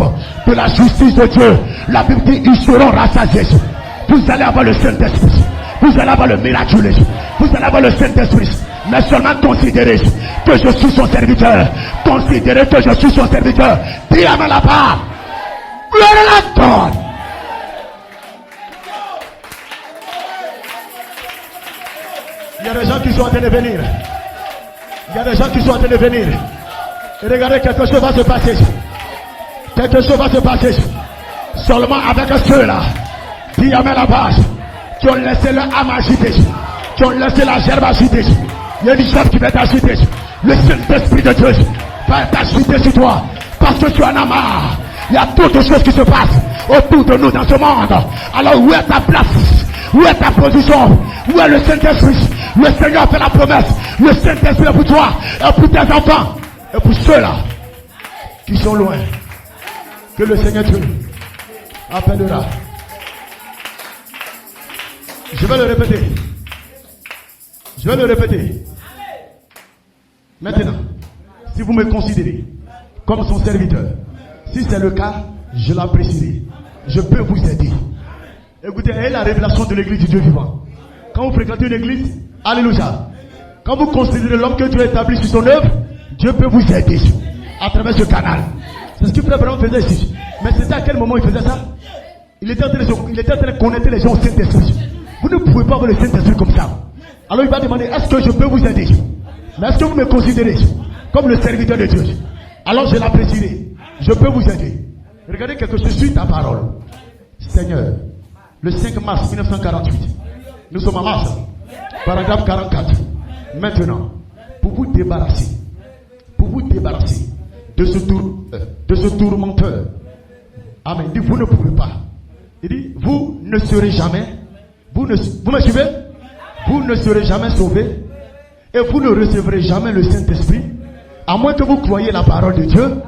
de la justice de Dieu. La Bible dit: ils seront rassasiés. Vous allez avoir le Saint-Esprit. Vous allez avoir le miraculeux. Vous allez avoir le Saint-Esprit. Mais seulement considérez que je suis son serviteur. Considérez que je suis son serviteur. Dis à ma là-bas. Gloire à God. Il y a des gens qui sont en train de venir. Il y a des gens qui sont en train de venir. Et regardez, quelque chose va se passer. Quelque chose va se passer. Seulement avec ceux-là. Dis à ma là-bas. Qui ont laissé leur âme agiter. Qui ont laissé la gerbe agiter. Il y a une gerbe qui va t'agiter. Le Saint-Esprit de Dieu va t'agiter sur toi. Parce que tu en as marre. Il y a toutes les choses qui se passent autour de nous dans ce monde. Alors où est ta place? Où est ta position? Où est le Saint-Esprit? Le Seigneur fait la promesse. Le Saint-Esprit est pour toi et pour tes enfants. Et pour ceux-là qui sont loin, que le Seigneur Dieu appellera. Je vais le répéter. Je vais le répéter. Maintenant, si vous me considérez comme son serviteur, si c'est le cas, je l'apprécierai. Je peux vous aider. Écoutez, elle est la révélation de l'église du Dieu vivant. Quand vous fréquentez une église, alléluia. Quand vous considérez l'homme que Dieu a établi sur son œuvre, Dieu peut vous aider à travers ce canal. C'est ce que Frère Branham faisait ici. Mais c'était à quel moment il faisait ça? Il était en train de connecter les gens au Saint-Esprit. Vous ne pouvez pas avoir le Saint-Esprit comme ça. Alors il va demander: est-ce que je peux vous aider? Mais est-ce que vous me considérez comme le serviteur de Dieu? Alors je l'apprécierai. Je peux vous aider. Regardez quelque chose sur ta parole. Seigneur, le 5 mars 1948, nous sommes en mars, paragraphe 44. Maintenant, pour vous débarrasser de ce tourmenteur, amen, il dit: vous ne pouvez pas. Il dit: vous ne serez jamais, vous me suivez? Vous ne serez jamais sauvés et vous ne recevrez jamais le Saint-Esprit à moins que vous croyiez la parole de Dieu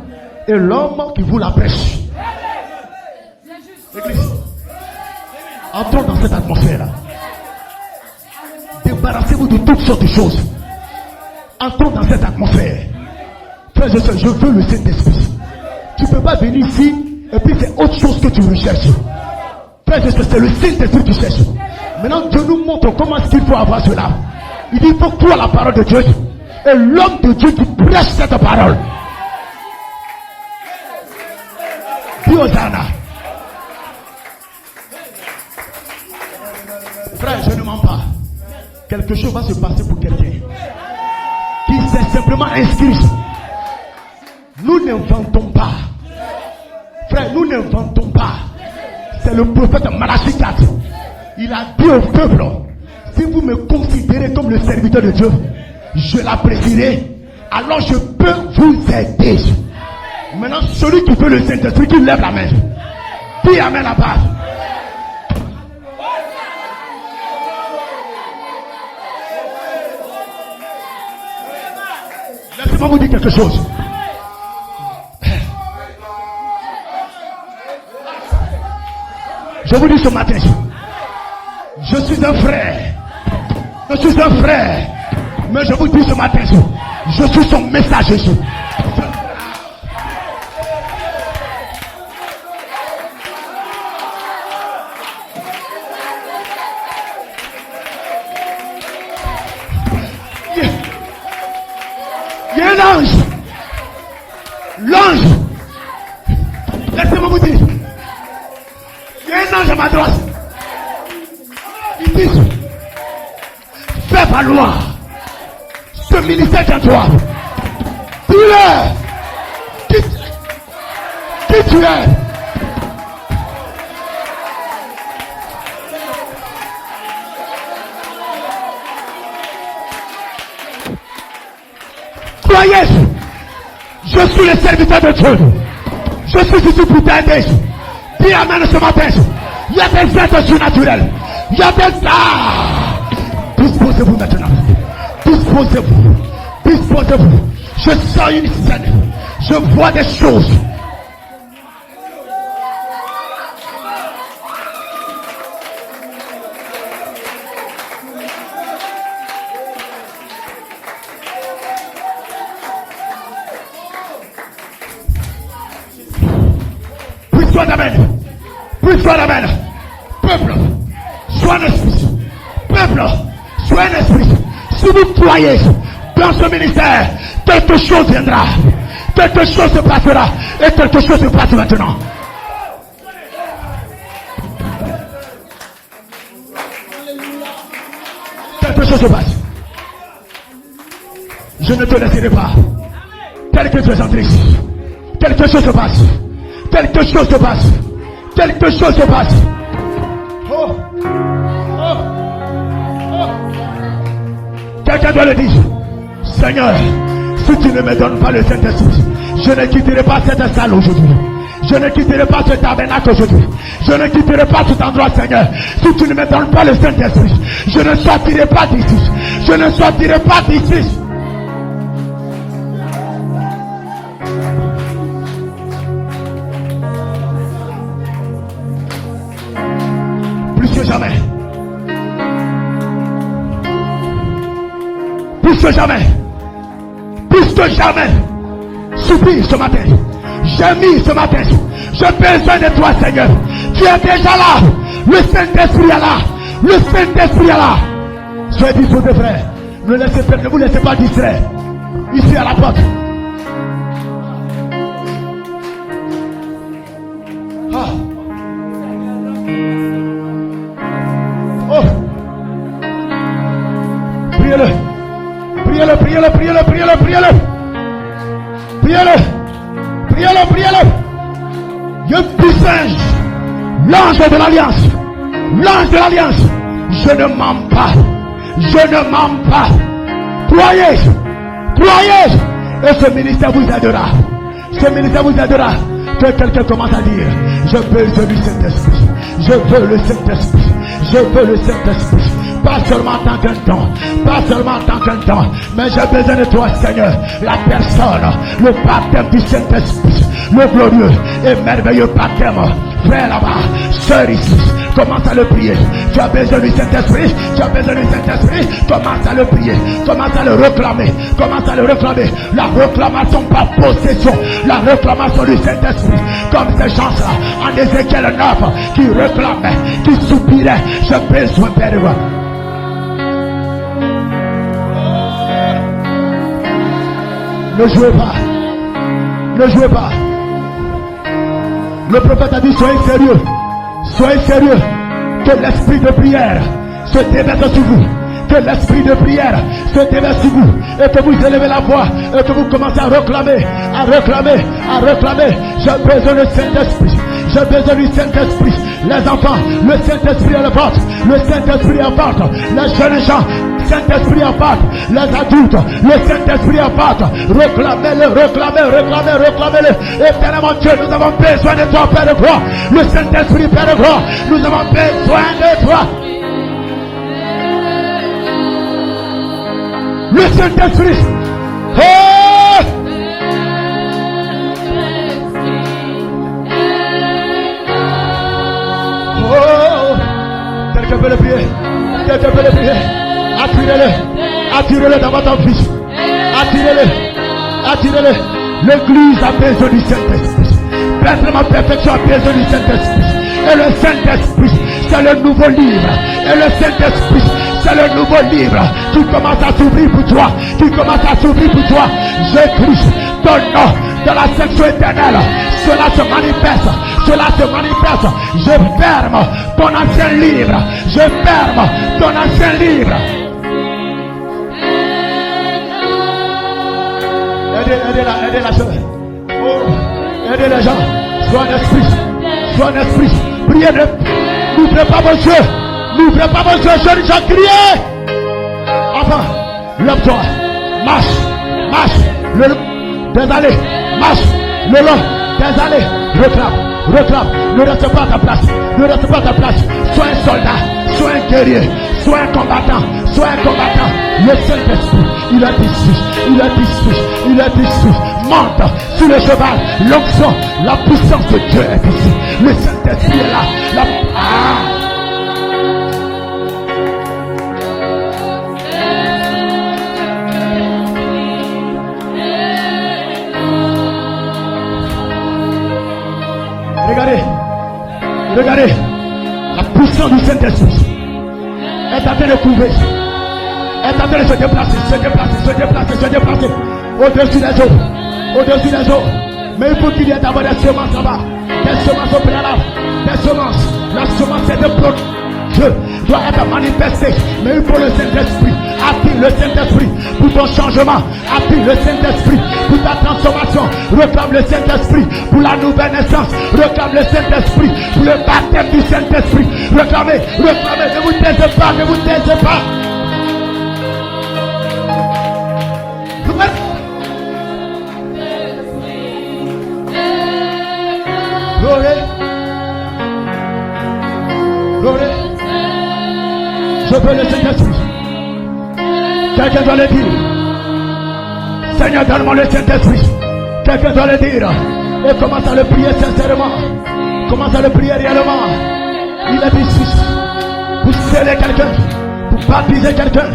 et l'homme qui vous la prêche. Église, entrons dans cette atmosphère-là. Débarrassez-vous de toutes sortes de choses. Entrons dans cette atmosphère. Frères et sœurs, je veux le Saint-Esprit. Tu ne peux pas venir ici et puis c'est autre chose que tu recherches. Frères et sœurs, c'est le Saint-Esprit que tu cherches. Maintenant, Dieu nous montre comment est-ce qu'il faut avoir cela. Il dit: il faut croire la parole de Dieu. Et l'homme de Dieu qui prêche cette parole. Hosanna. Frère, je ne mens pas. Quelque chose va se passer pour quelqu'un qui s'est simplement inscrit. Nous n'inventons pas. Frère, nous n'inventons pas. C'est le prophète Malachie 4. Il a dit au peuple, si vous me considérez comme le serviteur de Dieu, je l'apprécierai. Alors je peux vous aider. Maintenant, celui qui veut le Saint-Esprit, qui lève la main. Dis amen là-bas. Laissez-moi vous dire quelque chose. Je vous dis ce matin, je suis un frère. Je suis un frère. Mais je vous dis ce matin, je suis son messager. Il y a un ange. L'ange. Laissez-moi vous dire. Il y a un ange à ma droite. Il dit, fais valoir ce ministère en toi. Dis-le. Qui tu es. Croyez, je suis le serviteur de Dieu. Je suis ici pour t'aider. Dis amen ce matin. Il y a des êtres surnaturels. Il y a des disposez-vous maintenant. Disposez-vous. Disposez-vous. Je sens une scène. Je vois des choses. Sois d'amen. Puis sois d'amen. Peuple, sois un esprit. Peuple, sois un esprit. Si vous croyez dans ce ministère, quelque chose viendra. Quelque chose se passera. Et quelque chose se passe maintenant. Quelque chose se passe. Je ne te laisserai pas. Tel que tu es entré ici. Quelque chose se passe. Quelque chose se passe. Quelque chose se passe. Oh. Oh. Oh. Quelqu'un doit le dire. Seigneur, si tu ne me donnes pas le Saint-Esprit, je ne quitterai pas cette salle aujourd'hui. Je ne quitterai pas ce tabernacle aujourd'hui. Je ne quitterai pas cet endroit, Seigneur. Si tu ne me donnes pas le Saint-Esprit, je ne sortirai pas d'ici. Je ne sortirai pas d'ici. Jamais. Plus que jamais. Plus que jamais. Supplie ce matin. J'ai mis ce matin. J'ai besoin de toi, Seigneur. Tu es déjà là. Le Saint-Esprit est là. Le Saint-Esprit est là. Soyez disposés, frère. Ne vous laissez pas distraire. Ici à la porte. Ah. Oh. Priez-le. Priez-le, priez-le, priez-le, priez-le, priez-le. Priez-le. Priez-le, priez-le. Je puissance. L'ange de l'alliance. L'ange de l'alliance. Je ne mens pas. Je ne mens pas. Croyez. Croyez. Et ce ministère vous aidera. Ce ministère vous aidera. Que quelqu'un commence à dire, je veux le Saint-Esprit. Je veux le Saint-Esprit. Je veux le Saint-Esprit. Pas seulement en tant qu'un don, pas seulement en tant qu'un don, mais j'ai besoin de toi, Seigneur. La personne, le baptême du Saint-Esprit, le glorieux et merveilleux baptême. Frère là-bas, sœur ici, commence à le prier. Tu as besoin du Saint-Esprit, tu as besoin du Saint-Esprit, commence à le prier, commence à le réclamer, commence à le réclamer. La réclamation par possession, la réclamation du Saint-Esprit, comme ces gens-là, en Ézéchiel 9, qui réclamaient, qui soupiraient, j'ai besoin de toi. Ne jouez pas. Ne jouez pas. Le prophète a dit, soyez sérieux. Soyez sérieux. Que l'esprit de prière se déverse sur vous. Que l'esprit de prière se déverse sur vous. Et que vous élevez la voix. Et que vous commencez à réclamer. À réclamer. À réclamer. J'ai besoin du Saint-Esprit. J'ai besoin du Saint-Esprit. Les enfants, le Saint-Esprit est le vôtre. Le Saint-Esprit est vôtre. Les jeunes gens, Saint-Esprit est vôtre. Les adultes, le Saint-Esprit est vôtre. Réclamez-le, réclamez-le. Éternellement Dieu, nous avons besoin de toi, Père de gloire. Le Saint-Esprit, Père de gloire, nous avons besoin de toi. Le Saint-Esprit. Oh! Oh! Quelqu'un peut le prier. Quelqu'un peut le prier. Attirez-le. Attirez-le dans votre vie. Attirez-le. Attirez-le. L'église a besoin du Saint-Esprit. Pleinement ma perfection a besoin du Saint-Esprit. Et le Saint-Esprit, c'est le nouveau livre. Et le Saint-Esprit, c'est le nouveau livre qui commence à s'ouvrir pour toi. Qui commence à s'ouvrir pour toi. J'écris ton nom dans la section éternelle. Cela se manifeste. Cela se manifeste. Je ferme ton ancien livre. Je ferme ton ancien livre. Aidez la soeur. Oh, aidez les gens. Sois un esprit. Sois un esprit. Priez. N'ouvrez pas vos yeux. N'ouvrez pas vos yeux. Je crié. Enfin, lève-toi. Marche. Marche. Le long des allées. Marche. Le long des allées. Reclame. Ne reste pas à ta place. Ne reste pas à ta place. Sois un soldat. Sois un guerrier. Sois un combattant. Sois un combattant. Le Saint-Esprit, il a disparu. Monte sur le cheval. L'onction, la puissance de Dieu est ici. Le Saint-Esprit est là. Regardez. La puissance du Saint-Esprit est en train de couvrir. Est en train de se déplacer. Au-dessus des eaux. Mais il faut qu'il y ait d'abord des semences là-bas. Des semences au préalable. Des semences. La semence est de produit. Dieu doit être manifesté. Mais il faut le Saint-Esprit. Attire le Saint-Esprit pour ton changement. Attire le Saint-Esprit pour ta transformation. Réclame le Saint-Esprit pour la nouvelle naissance. Réclame le Saint-Esprit pour le baptême du Saint-Esprit. Réclamez. Ne vous taisez pas. Glory. Je veux le Saint-Esprit. Quelqu'un doit le dire. Seigneur, donne-moi le Saint-Esprit. Quelqu'un doit le dire. Et commence à le prier sincèrement. Commence à le prier réellement. Il est ici pour sceller quelqu'un, pour baptiser quelqu'un.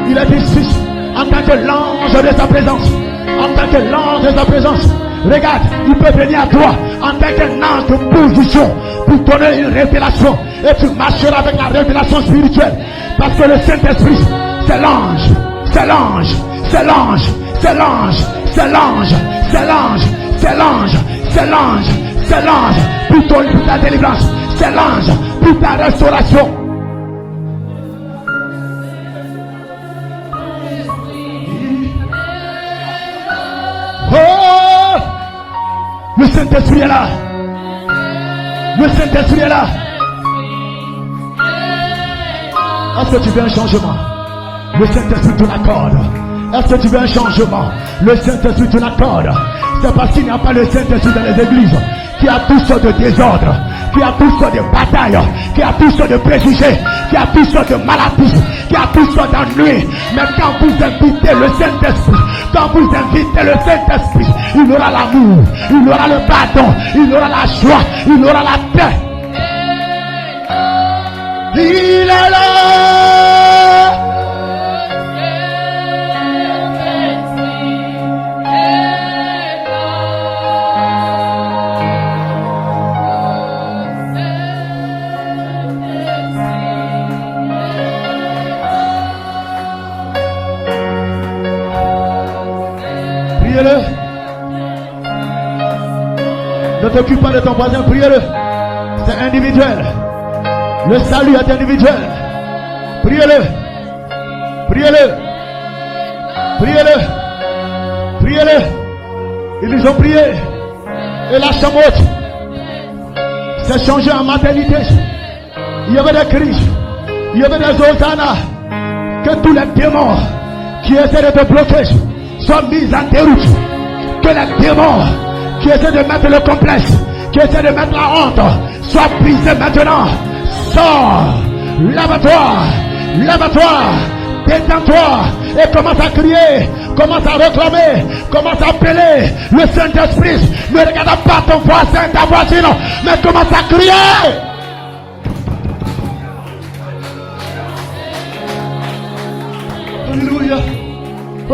Il est ici en tant que l'ange de sa présence. En tant que l'ange de sa présence. Regarde, il peut venir à toi en tant qu'un ange de position pour donner une révélation. Et tu marcheras avec la révélation spirituelle. Parce que le Saint-Esprit, c'est l'ange. C'est l'ange. C'est l'ange. C'est l'ange. C'est l'ange. C'est l'ange. C'est l'ange. C'est l'ange. C'est l'ange pour ta délivrance. C'est l'ange pour ta restauration. Oh! Le Saint-Esprit est là. Le Saint-Esprit est là. Est-ce que tu veux un changement? Le Saint-Esprit te l'accorde. Est-ce que tu veux un changement? Le Saint-Esprit te l'accorde. C'est parce qu'il n'y a pas le Saint-Esprit dans les églises qui a toutes sortes de désordres, qui a toutes sortes de batailles, qui a toutes sortes de préjugés, qui a toutes sortes de maladies, qui a toutes sortes d'ennuis. Mais quand vous invitez le Saint-Esprit, le Saint-Esprit, il aura l'amour, il aura le pardon, il aura la joie, il aura la paix. Il est là. Priez-le. Ne t'occupe pas de ton voisin, prie-le. C'est individuel. Le salut est individuel. Priez-le. Priez-le. Priez-le. Priez-le. Ils ont prié. Et la chamotte s'est changée en maternité. Il y avait des cris. Il y avait des hosannas. Que tous les démons qui essaient de te bloquer soient mis en déroute. Que les démons qui essaient de mettre le complexe, qui essaient de mettre la honte, soient brisés maintenant. Sors. Lève-toi. Lève-toi. Détends-toi et commence à crier, commence à réclamer, commence à appeler le Saint-Esprit. Ne regarde pas ton voisin, ta voisine, mais commence à crier. Alléluia,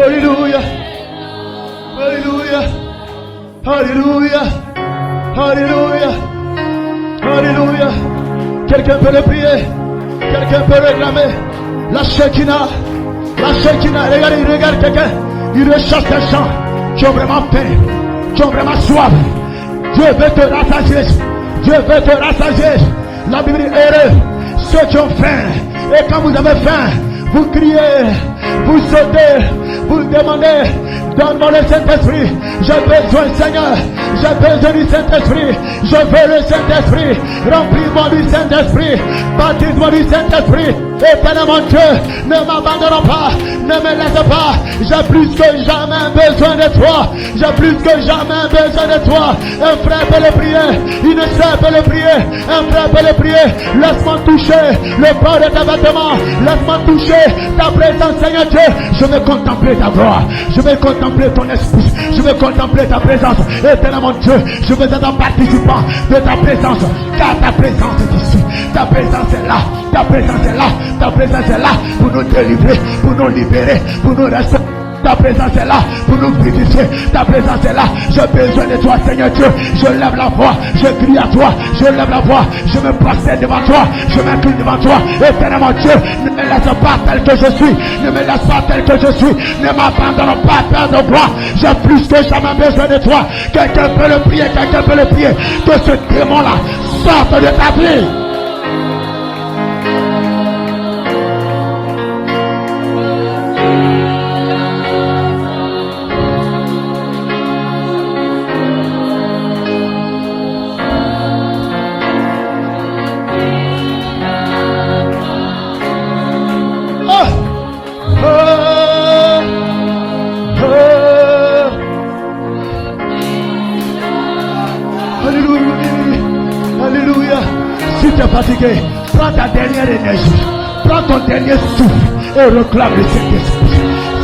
Alléluia, Alléluia, Alléluia, Alléluia, Alléluia. Quelqu'un peut le prier, quelqu'un peut réclamer. La Shekinah, regarde quelqu'un, il recherche des gens qui ont vraiment faim, qui ont vraiment soif. Dieu veut te rassasier, Dieu veut te rassasier. La Bible dit heureux ceux qui ont faim, et quand vous avez faim, vous criez, vous sautez, vous demandez, donne-moi le Saint-Esprit. J'ai besoin, Seigneur, j'ai besoin du Saint-Esprit. Je veux le Saint-Esprit. Remplis-moi du Saint-Esprit. Baptise-moi du Saint-Esprit. Éternel mon Dieu, ne m'abandonne pas, ne me laisse pas. J'ai plus que jamais besoin de toi. J'ai plus que jamais besoin de toi. Un frère peut le prier, une sœur peut le prier, un frère peut le prier. Laisse-moi toucher le bord de ta vêtement. Laisse-moi toucher ta présence, Seigneur Dieu. Je veux contempler ta gloire. Je veux contempler ton esprit. Je veux contempler ta présence. Éternel mon Dieu, je veux être un participant de ta présence. Car ta présence est ici. Ta présence est là. Ta présence est là. Ta présence est là pour nous délivrer, pour nous libérer, pour nous rester. Ta présence est là pour nous vivifier. Ta présence est là. J'ai besoin de toi, Seigneur Dieu. Je lève la voix, je crie à toi. Je lève la voix, je me prosterne devant toi. Je m'incline devant toi. Éternel mon Dieu, ne me laisse pas tel que je suis. Ne me laisse pas tel que je suis. Ne m'abandonne pas, Père de gloire. J'ai plus que jamais besoin de toi. Quelqu'un peut le prier, quelqu'un peut le prier. Que ce démon-là sorte de ta vie. Fatigué, prends ta dernière énergie, prends ton dernier souffle et réclame le Saint-Esprit.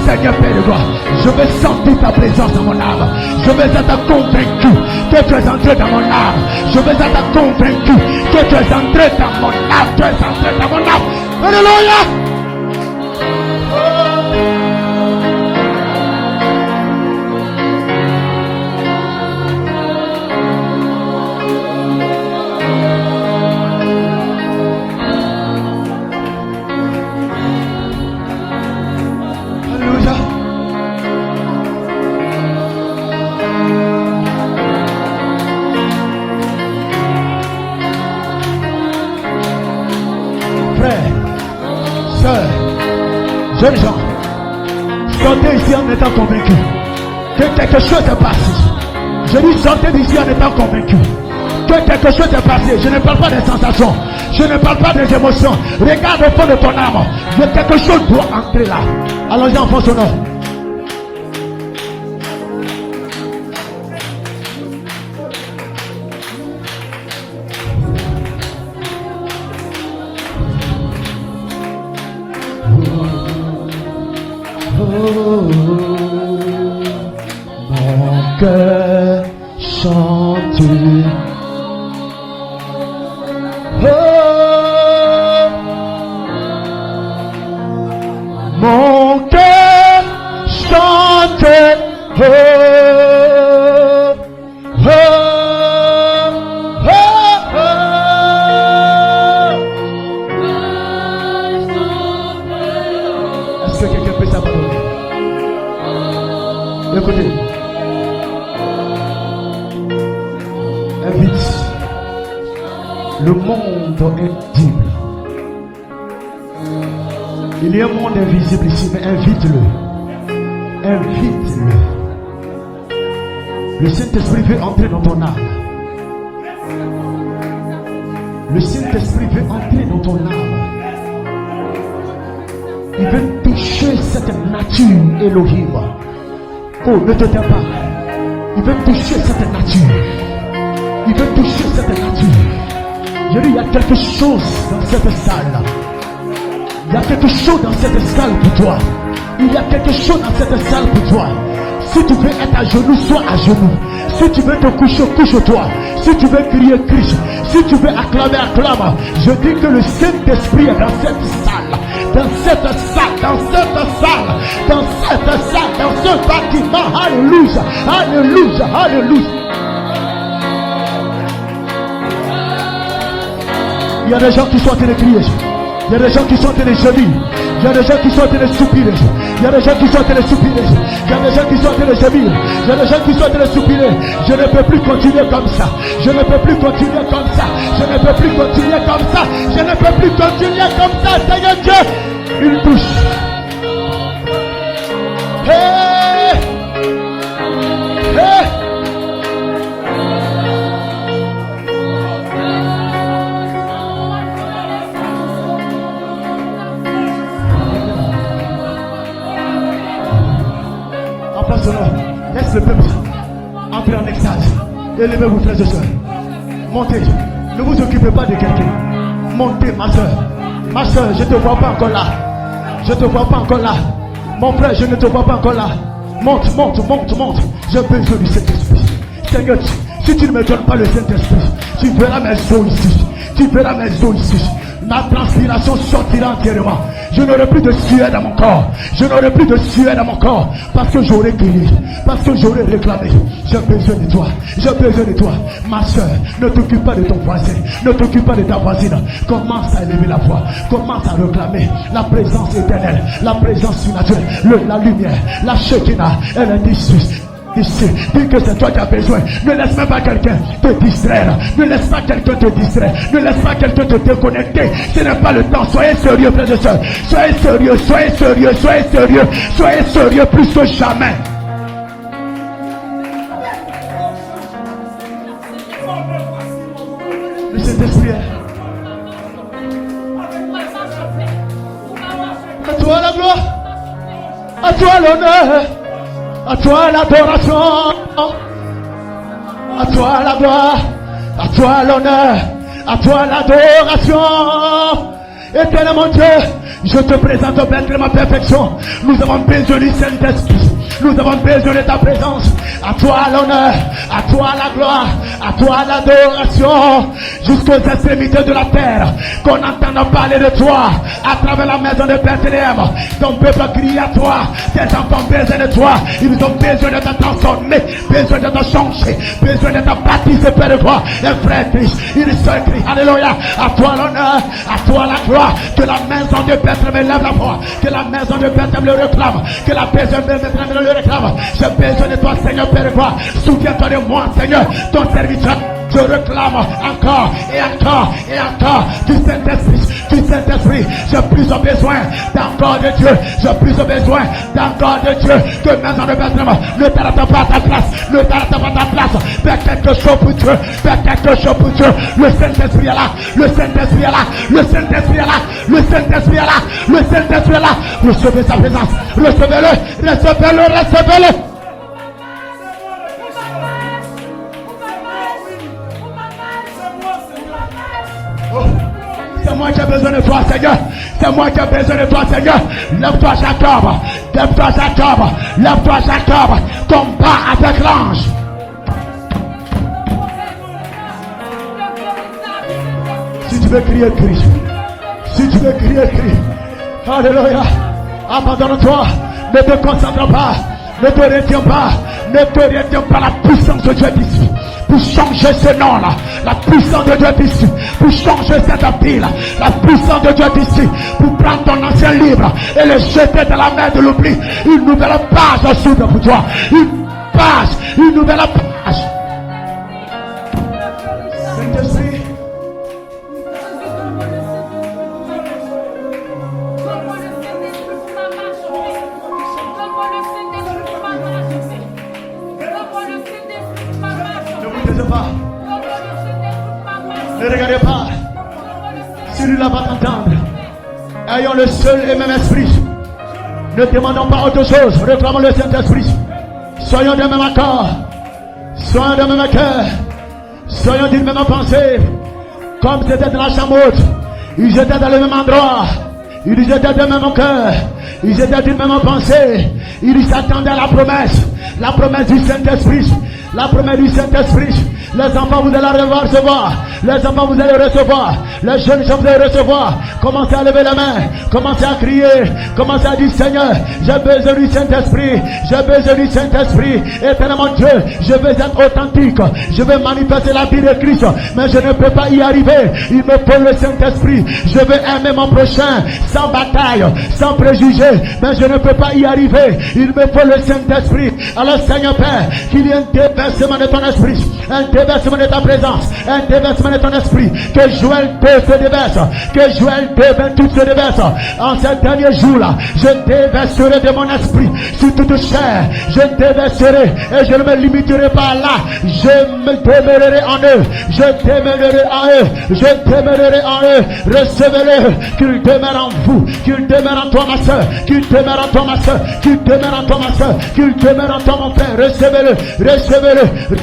Seigneur Père de gloire, je veux sentir ta présence dans mon âme. Je veux être convaincu que tu es entré dans mon âme. Je veux être convaincu que tu es entré dans mon âme. Tu es entré dans mon âme. Alléluia. Jeunes gens, sortez ici en étant convaincus que quelque chose est passé. Je dis sortez d'ici en étant convaincus que quelque chose est passé. Je ne parle pas des sensations, je ne parle pas des émotions. Regarde au fond de ton âme, quelque chose doit entrer là. Allons-y en fond sonore. Mon cœur chante. Mon cœur chante. Est-ce que quelqu'un peut s'abandonner? Écoutez. Le monde invisible. Il y a un monde invisible ici, mais invite-le. Invite-le. Le Saint-Esprit veut entrer dans ton âme. Le Saint-Esprit veut entrer dans ton âme. Il veut toucher cette nature Elohim. Oh, ne te tais pas. Il veut toucher cette nature. Il veut toucher cette nature. Je dis, il y a quelque chose dans cette salle. Il y a quelque chose dans cette salle pour toi. Il y a quelque chose dans cette salle pour toi. Si tu veux être à genoux, sois à genoux. Si tu veux te coucher, couche-toi. Si tu veux crier, crie. Si tu veux acclamer, acclame. Je dis que le Saint-Esprit est dans cette salle. Dans cette salle, dans cette salle, dans cette salle, dans ce bâtiment. Alléluia, alléluia, alléluia. Il y a des gens qui sont en train de crier. Il y a des gens qui sont en train de gémir. Il y a des gens qui sont en train de soupirer. Il y a des gens qui sont en train de soupirer. Il y a des gens qui sont en train de gémir. Il y a des gens qui sont en train de soupirer. Je ne peux plus continuer comme ça. Je ne peux plus continuer comme ça. Je ne peux plus continuer comme ça. Je ne peux plus continuer comme ça. Seigneur Dieu, une touche. Hey! Hey! Laisse le peuple entrer en extase. Élevez-vous, frères et sœurs. Montez. Ne vous occupez pas de quelqu'un. Montez, ma soeur. Ma soeur, je ne te vois pas encore là. Je ne te vois pas encore là. Mon frère, je ne te vois pas encore là. Monte, monte, monte, monte. J'ai besoin du Saint-Esprit. Seigneur, si tu ne me donnes pas le Saint-Esprit, tu verras mes os ici. Tu verras mes os ici. Ma transpiration sortira entièrement. Je n'aurai plus de sueur dans mon corps. Je n'aurai plus de sueur dans mon corps. Parce que j'aurai crié. Parce que j'aurai réclamé. J'ai besoin de toi. J'ai besoin de toi. Ma soeur, ne t'occupe pas de ton voisin. Ne t'occupe pas de ta voisine. Commence à élever la voix. Commence à réclamer la présence éternelle. La présence surnaturelle. La lumière. La Shekinah. Elle est ici. Ici, dis que c'est toi qui as besoin. Ne laisse même pas quelqu'un te distraire. Ne laisse pas quelqu'un te distraire. Ne laisse pas quelqu'un te déconnecter. Ce n'est pas le temps. Soyez sérieux, frères et sœurs. Soyez sérieux, soyez sérieux, soyez sérieux. Soyez sérieux plus que jamais. Le Saint-Esprit est. À toi la gloire. À toi l'honneur. À toi l'adoration, à toi la gloire, à toi l'honneur, à toi l'adoration. Éternel mon Dieu, je te présente au Père ma perfection. Nous avons besoin du Saint-Esprit. Nous avons besoin de ta présence. À toi l'honneur, à toi la gloire, à toi l'adoration, jusqu'aux extrémités de la terre, qu'on entende parler de toi à travers la maison de Bethléem. Ton peuple crie à toi, tes enfants ont besoin de toi, ils ont besoin de te transformer, besoin de te changer, besoin de te baptiser Père de toi. Et frère Christ, il se crie, alléluia, à toi l'honneur, à toi la gloire, que la maison de Bethléem lève la voix, que la maison de Bethléem le réclame, que la maison de Bethléem le réclame. J'ai besoin de toi Seigneur Père de toi, souviens-toi de moi Seigneur, ton serviteur. Je réclame encore et encore et encore du Saint-Esprit, du Saint-Esprit. J'ai plus besoin d'encore de Dieu. J'ai plus besoin d'encore de Dieu. Que maison de Bethléem ne t'arrête pas à ta place. Ne t'arrête pas à ta place. Fais quelque chose pour Dieu. Fais quelque chose pour Dieu. Le Saint-Esprit est là. Le Saint-Esprit est là. Le Saint-Esprit est là. Le Saint-Esprit est là. Le Saint-Esprit est là. Recevez sa présence. Recevez-le. Recevez-le. Recevez-le. C'est moi qui ai besoin de toi, Seigneur. C'est moi qui ai besoin de toi, Seigneur. Lève-toi, Jacob. Lève-toi, Jacob. Lève-toi, Jacob. Combat avec l'ange. Si tu veux crier, crie. Si tu veux crier, crie. Alléluia. Abandonne-toi. Ne te concentre pas. Ne te retiens pas. Ne te retiens pas. La puissance de Dieu est ici. Pour changer ce nom-là, la puissance de Dieu est ici. Pour changer cette ville, la puissance de Dieu est ici. Pour prendre ton ancien livre et le jeter dans la mer de l'oubli. Une nouvelle page s'ouvre pour toi. Une page, une nouvelle page. Saint-Esprit, Ne regardez pas. Celui-là va t'entendre. Ayons le seul et même esprit. Ne demandons pas autre chose. Réclamons le Saint-Esprit. Soyons d'un même accord. Soyons d'un même cœur. Soyons d'une même pensée. Comme c'était dans la chambre haute. Ils étaient dans le même endroit. Ils étaient d'un même cœur. Ils étaient d'une même pensée. Ils s'attendaient à la promesse. La promesse du Saint-Esprit. La promesse du Saint-Esprit. Les enfants, vous allez recevoir. Les enfants, vous allez recevoir. Les jeunes gens, vous allez recevoir. Commencez à lever la main. Commencez à crier. Commencez à dire, Seigneur, j'ai besoin du Saint-Esprit. J'ai besoin du Saint-Esprit. Éternellement Dieu, je veux être authentique. Je veux manifester la vie de Christ. Mais je ne peux pas y arriver. Il me faut le Saint-Esprit. Je veux aimer mon prochain sans bataille, sans préjugés. Mais je ne peux pas y arriver. Il me faut le Saint-Esprit. Alors Seigneur Père, qu'il y ait un déversement de ton esprit. Un déversement de ta présence, un déversement de ton esprit, que Joël 2 se déverse, que Joël 2, 28 se déverse. En ces derniers jours-là, je déverserai de mon esprit sur toute chair, je déverserai et je ne me limiterai pas là, je me demeurerai en eux, je demeurerai en eux, je demeurerai en eux, recevez-le, qu'il demeure en vous, qu'il demeure en toi ma soeur, qu'il demeure en toi ma soeur, qu'il demeure en toi ma soeur, qu'il demeure en toi mon père, recevez-le, recevez-le,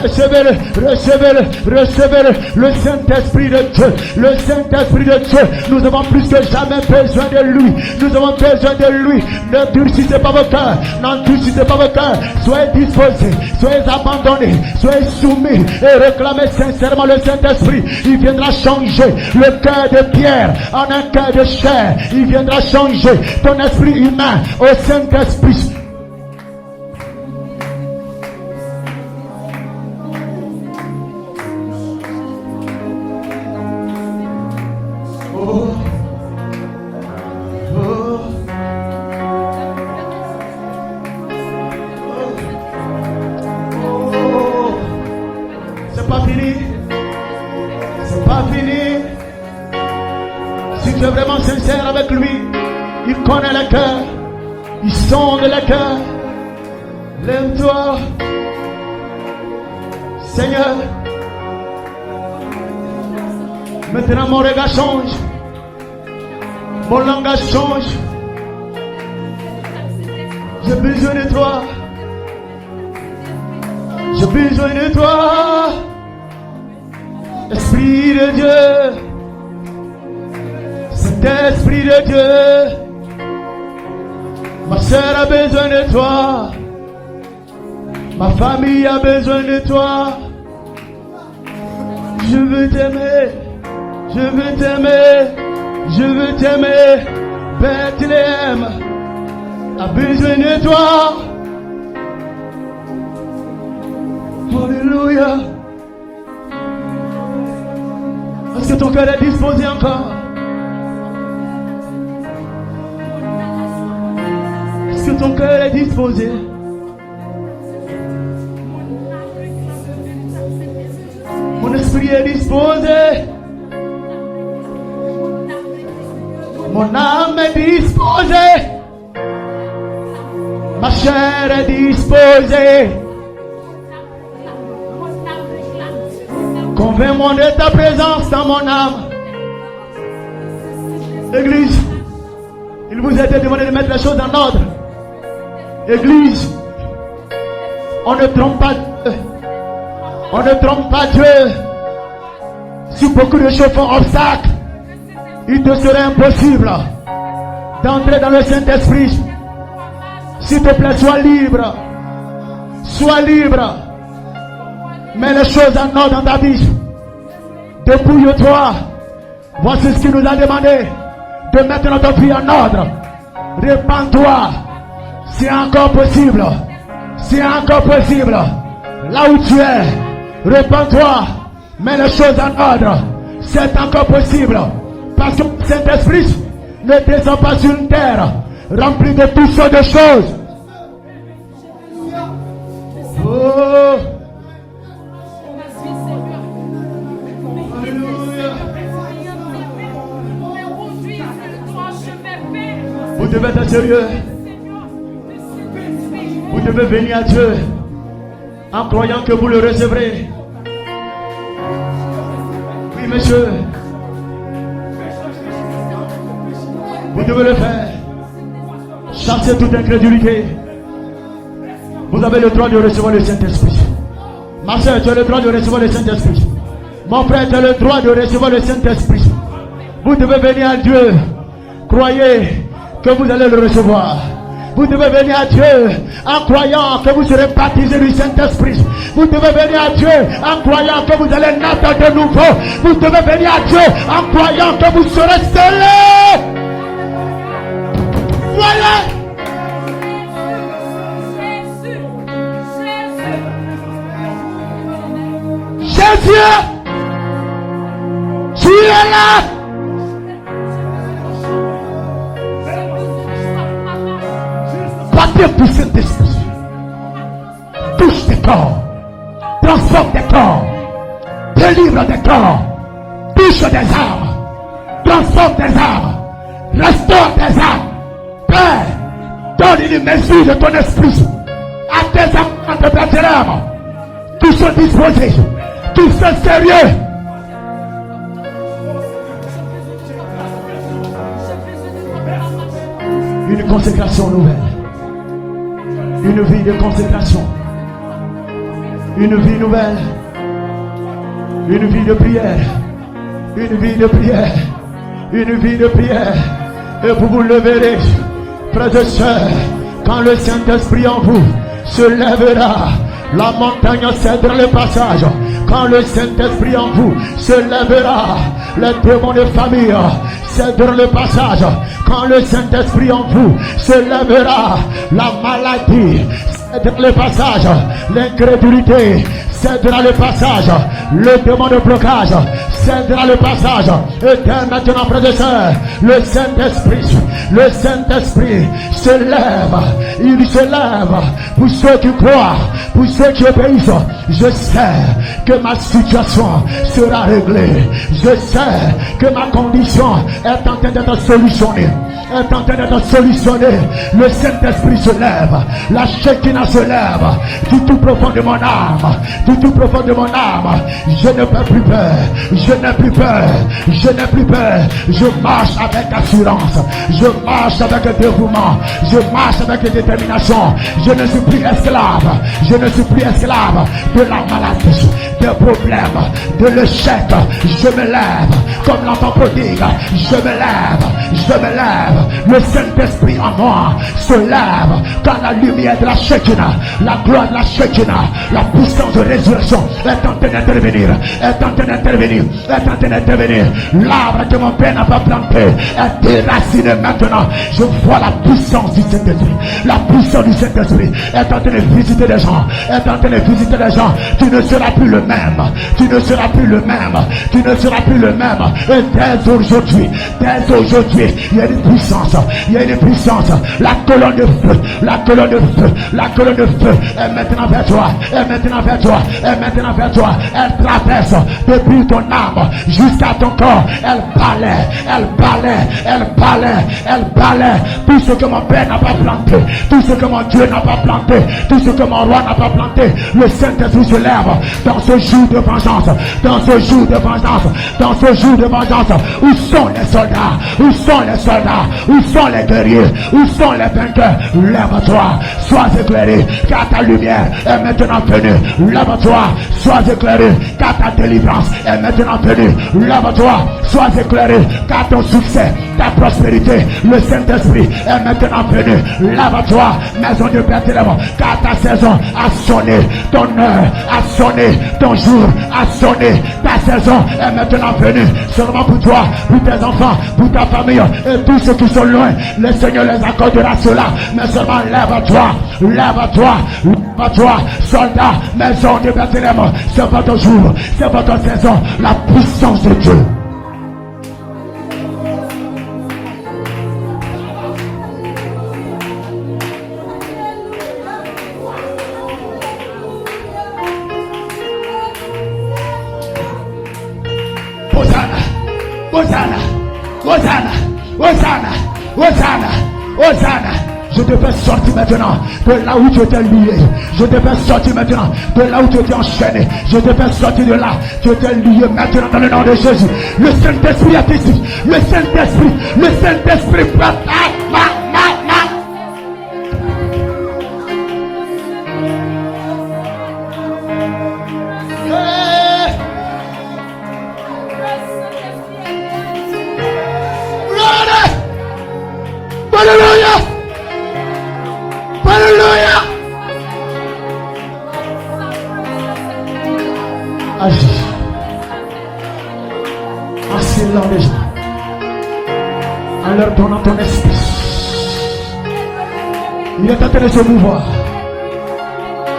recevez-le, recevez-le, recevez-le, le Saint-Esprit de Dieu, le Saint-Esprit de Dieu. Nous avons plus que jamais besoin de lui. Nous avons besoin de lui. Ne durcissez pas vos cœurs, n'endurcissez pas vos cœurs. Soyez disposés, soyez abandonnés, soyez soumis et réclamez sincèrement le Saint-Esprit. Il viendra changer le cœur de pierre en un cœur de chair. Il viendra changer ton esprit humain au Saint-Esprit. Il sonde le cœur. Lève-toi, Seigneur. Maintenant mon regard change, mon langage change. J'ai besoin de toi. J'ai besoin de toi, Esprit de Dieu, Saint-Esprit de Dieu. Ma sœur a besoin de toi. Ma famille a besoin de toi. Je veux t'aimer. Je veux t'aimer. Je veux t'aimer. Bethléem a besoin de toi. Alléluia. Est-ce que ton cœur est disposé encore? Est-ce que ton cœur est disposé? Mon esprit est disposé. Mon âme est disposée. Ma chair est disposée. Convainc-moi de ta présence dans mon âme. Église, il vous a été demandé de mettre les choses en ordre. Église, on ne trompe pas Dieu. On ne trompe pas Dieu. Si beaucoup de choses font obstacle, il te serait impossible d'entrer dans le Saint-Esprit. S'il te plaît, sois libre. Sois libre. Mets les choses en ordre dans ta vie. Dépouille-toi. Voici ce qu'il nous a demandé. De mettre notre vie en ordre. Répands-toi. C'est encore possible. C'est encore possible. Là où tu es, répands-toi. Mets les choses en ordre. C'est encore possible. Parce que le Saint-Esprit ne descend pas sur une terre remplie de toutes sortes de choses. Oh. Alléluia. Vous devez être sérieux. Vous devez venir à Dieu en croyant que vous le recevrez. Oui, monsieur. Vous devez le faire. Chassez toute incrédulité. Vous avez le droit de recevoir le Saint-Esprit. Ma soeur, tu as le droit de recevoir le Saint-Esprit. Mon frère, tu as le droit de recevoir le Saint-Esprit. Vous devez venir à Dieu. Croyez que vous allez le recevoir. Vous devez venir à Dieu en croyant que vous serez baptisé du Saint-Esprit. Vous devez venir à Dieu en croyant que vous allez naître de nouveau. Vous devez venir à Dieu en croyant que vous serez scellés. Voilà. Jésus, tu es là. Baptême du Saint-Esprit. Touche tes corps. Transforme tes corps. Délivre tes corps. Touche des âmes. Transforme tes âmes. Restaure tes âmes. Père, donne une mesure de ton esprit à tes enfants de Bethléem. Tous sont disposés. Tous sont sérieux. Une consécration nouvelle. Une vie de consécration. Une vie nouvelle. Une vie de prière. Une vie de prière. Une vie de prière. Et vous vous leverez, frères et sœurs, quand le Saint-Esprit en vous se lèvera, la montagne cédera le passage. Quand le Saint-Esprit en vous se lèvera, les démons de famille céderont le passage. Quand le Saint-Esprit en vous se lèvera, la maladie cédera le passage. L'incrédulité cédera le passage. Le démon de blocage cédera le passage. Et dès maintenant, frères et sœurs, le Saint-Esprit se lève. Il se lève pour ceux qui croient, pour ceux qui obéissent. Je sais que ma situation sera réglée. Je sais que ma condition est en train d'être solutionnée. Est en train d'être solutionnée. Le Saint-Esprit se lève. La Shekinah se lève. Du tout profond de mon âme. Du tout profond de mon âme. Je ne peux plus peur. Je n'ai plus peur. Je n'ai plus peur. Je marche avec assurance. Je marche avec dévouement. Je marche avec détermination. Je ne suis plus esclave. Je ne suis plus esclave de la maladie, des problèmes, de l'échec. Je me lève comme l'enfant prodigue. Je me lève. Je me lève. Le Saint-Esprit en moi se lève quand la lumière de la Shekinah, la gloire de la Shekinah, la puissance de résurrection est en train d'intervenir. Est en train d'intervenir. Est en train d'intervenir. L'arbre que mon père n'a pas planté est déraciné maintenant. Je vois la puissance du Saint-Esprit. La puissance du Saint-Esprit est en train de visiter les gens. Est en train de visiter les gens. Tu ne seras plus le même. Tu ne seras plus le même. Tu ne seras plus le même. Et dès aujourd'hui, il y a une puissance. Il y a une puissance. La colonne de feu. La colonne de feu. La colonne de feu est maintenant vers toi. Est maintenant vers toi. Est maintenant vers toi. Elle traverse depuis ton âme jusqu'à ton corps. Elle balaie. Elle balaie. Elle balaie. Elle balaie. Tout ce que mon père n'a pas planté. Tout ce que mon Dieu n'a pas planté. Tout ce que mon roi n'a pas planté. Le Saint-Esprit se lève dans ce jour de vengeance. Dans ce jour de vengeance. Dans ce jour de vengeance. Où sont les soldats? Où sont les soldats? Où sont les guerriers? Où sont les vainqueurs? Lève-toi, sois éclairé, car ta lumière est maintenant venue. Lève-toi, sois éclairé, car ta délivrance est maintenant venue. Lève-toi, sois éclairé, car ton succès, ta prospérité, le Saint-Esprit est maintenant venu. Lève-toi, maison de Bethléem, car ta saison a sonné, ton heure a sonné, ton jour a sonné, ta saison est maintenant venue. Seulement pour toi, pour tes enfants, pour ta famille et tous ceux qui sont loin, le Seigneur les accordera cela. Mais seulement lève-toi, lève-toi, lève-toi, soldat, maison de Bethléem. C'est votre jour, c'est votre saison, la puissance de Dieu. Hosanna, Hosanna, Hosanna, Hosanna, Hosanna. Je te fais sortir maintenant de là où tu étais lié. Je te fais sortir maintenant de là où tu étais enchaîné. Je te fais sortir de là. Tu étais lié maintenant dans le nom de Jésus. Le Saint-Esprit est ici. Le Saint-Esprit. Le Saint-Esprit. Alléluia! Alléluia! Agis. En scellant les gens. En leur donnant ton esprit. Il est en train de se mouvoir.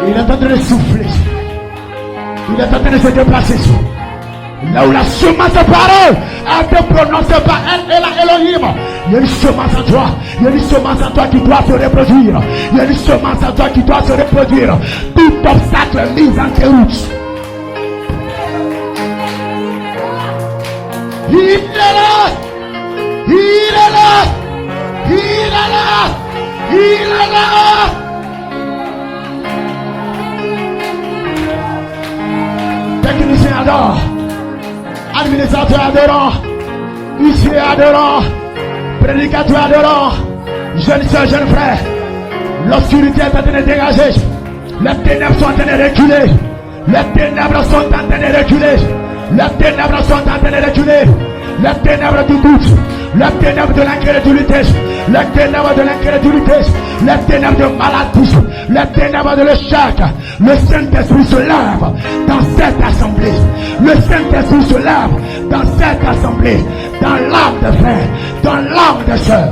Il est en train de souffler. Il est en train de se déplacer. Là où la semence de parole a été prononcée par elle et la Elohim. Il y a une semence en toi. Il y a une semence en toi qui doit se reproduire. Il y a une semence en toi qui doit se reproduire. Tout obstacle mis en tes routes. Il est là. Il est là. Il est là. Il est là. Technicien adore. Administrateur adorant. Huissier adorant. Prédicateur adorant. Jeune soeur, jeune frère. L'obscurité est en train de dégager. Les ténèbres sont en train de reculer. Les ténèbres sont en train de reculer. Les ténèbres sont en train de reculer. Les ténèbres du doute. Les ténèbres de l'incrédulité. Les ténèbres de l'incrédulité. Les ténèbres de maladie. Les ténèbres de l'échec. Le Saint-Esprit se lève dans cette assemblée. Le Saint-Esprit se lève dans cette assemblée. Dans l'âme de frère. Dans l'âme de sœur.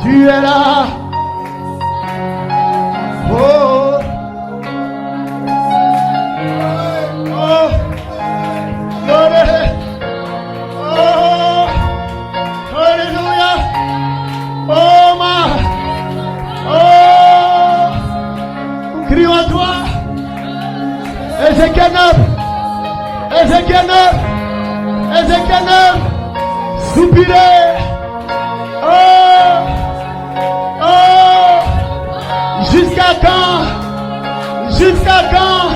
Tu es là. Oh. Oh. Oh. Alléluia. Oh ma. Oh. Crions à toi. Ézéchiel 9. Ézéchiel 9. Ézéchiel 9. Soupirez. Oh. Oh. Jusqu'à quand? Jusqu'à quand?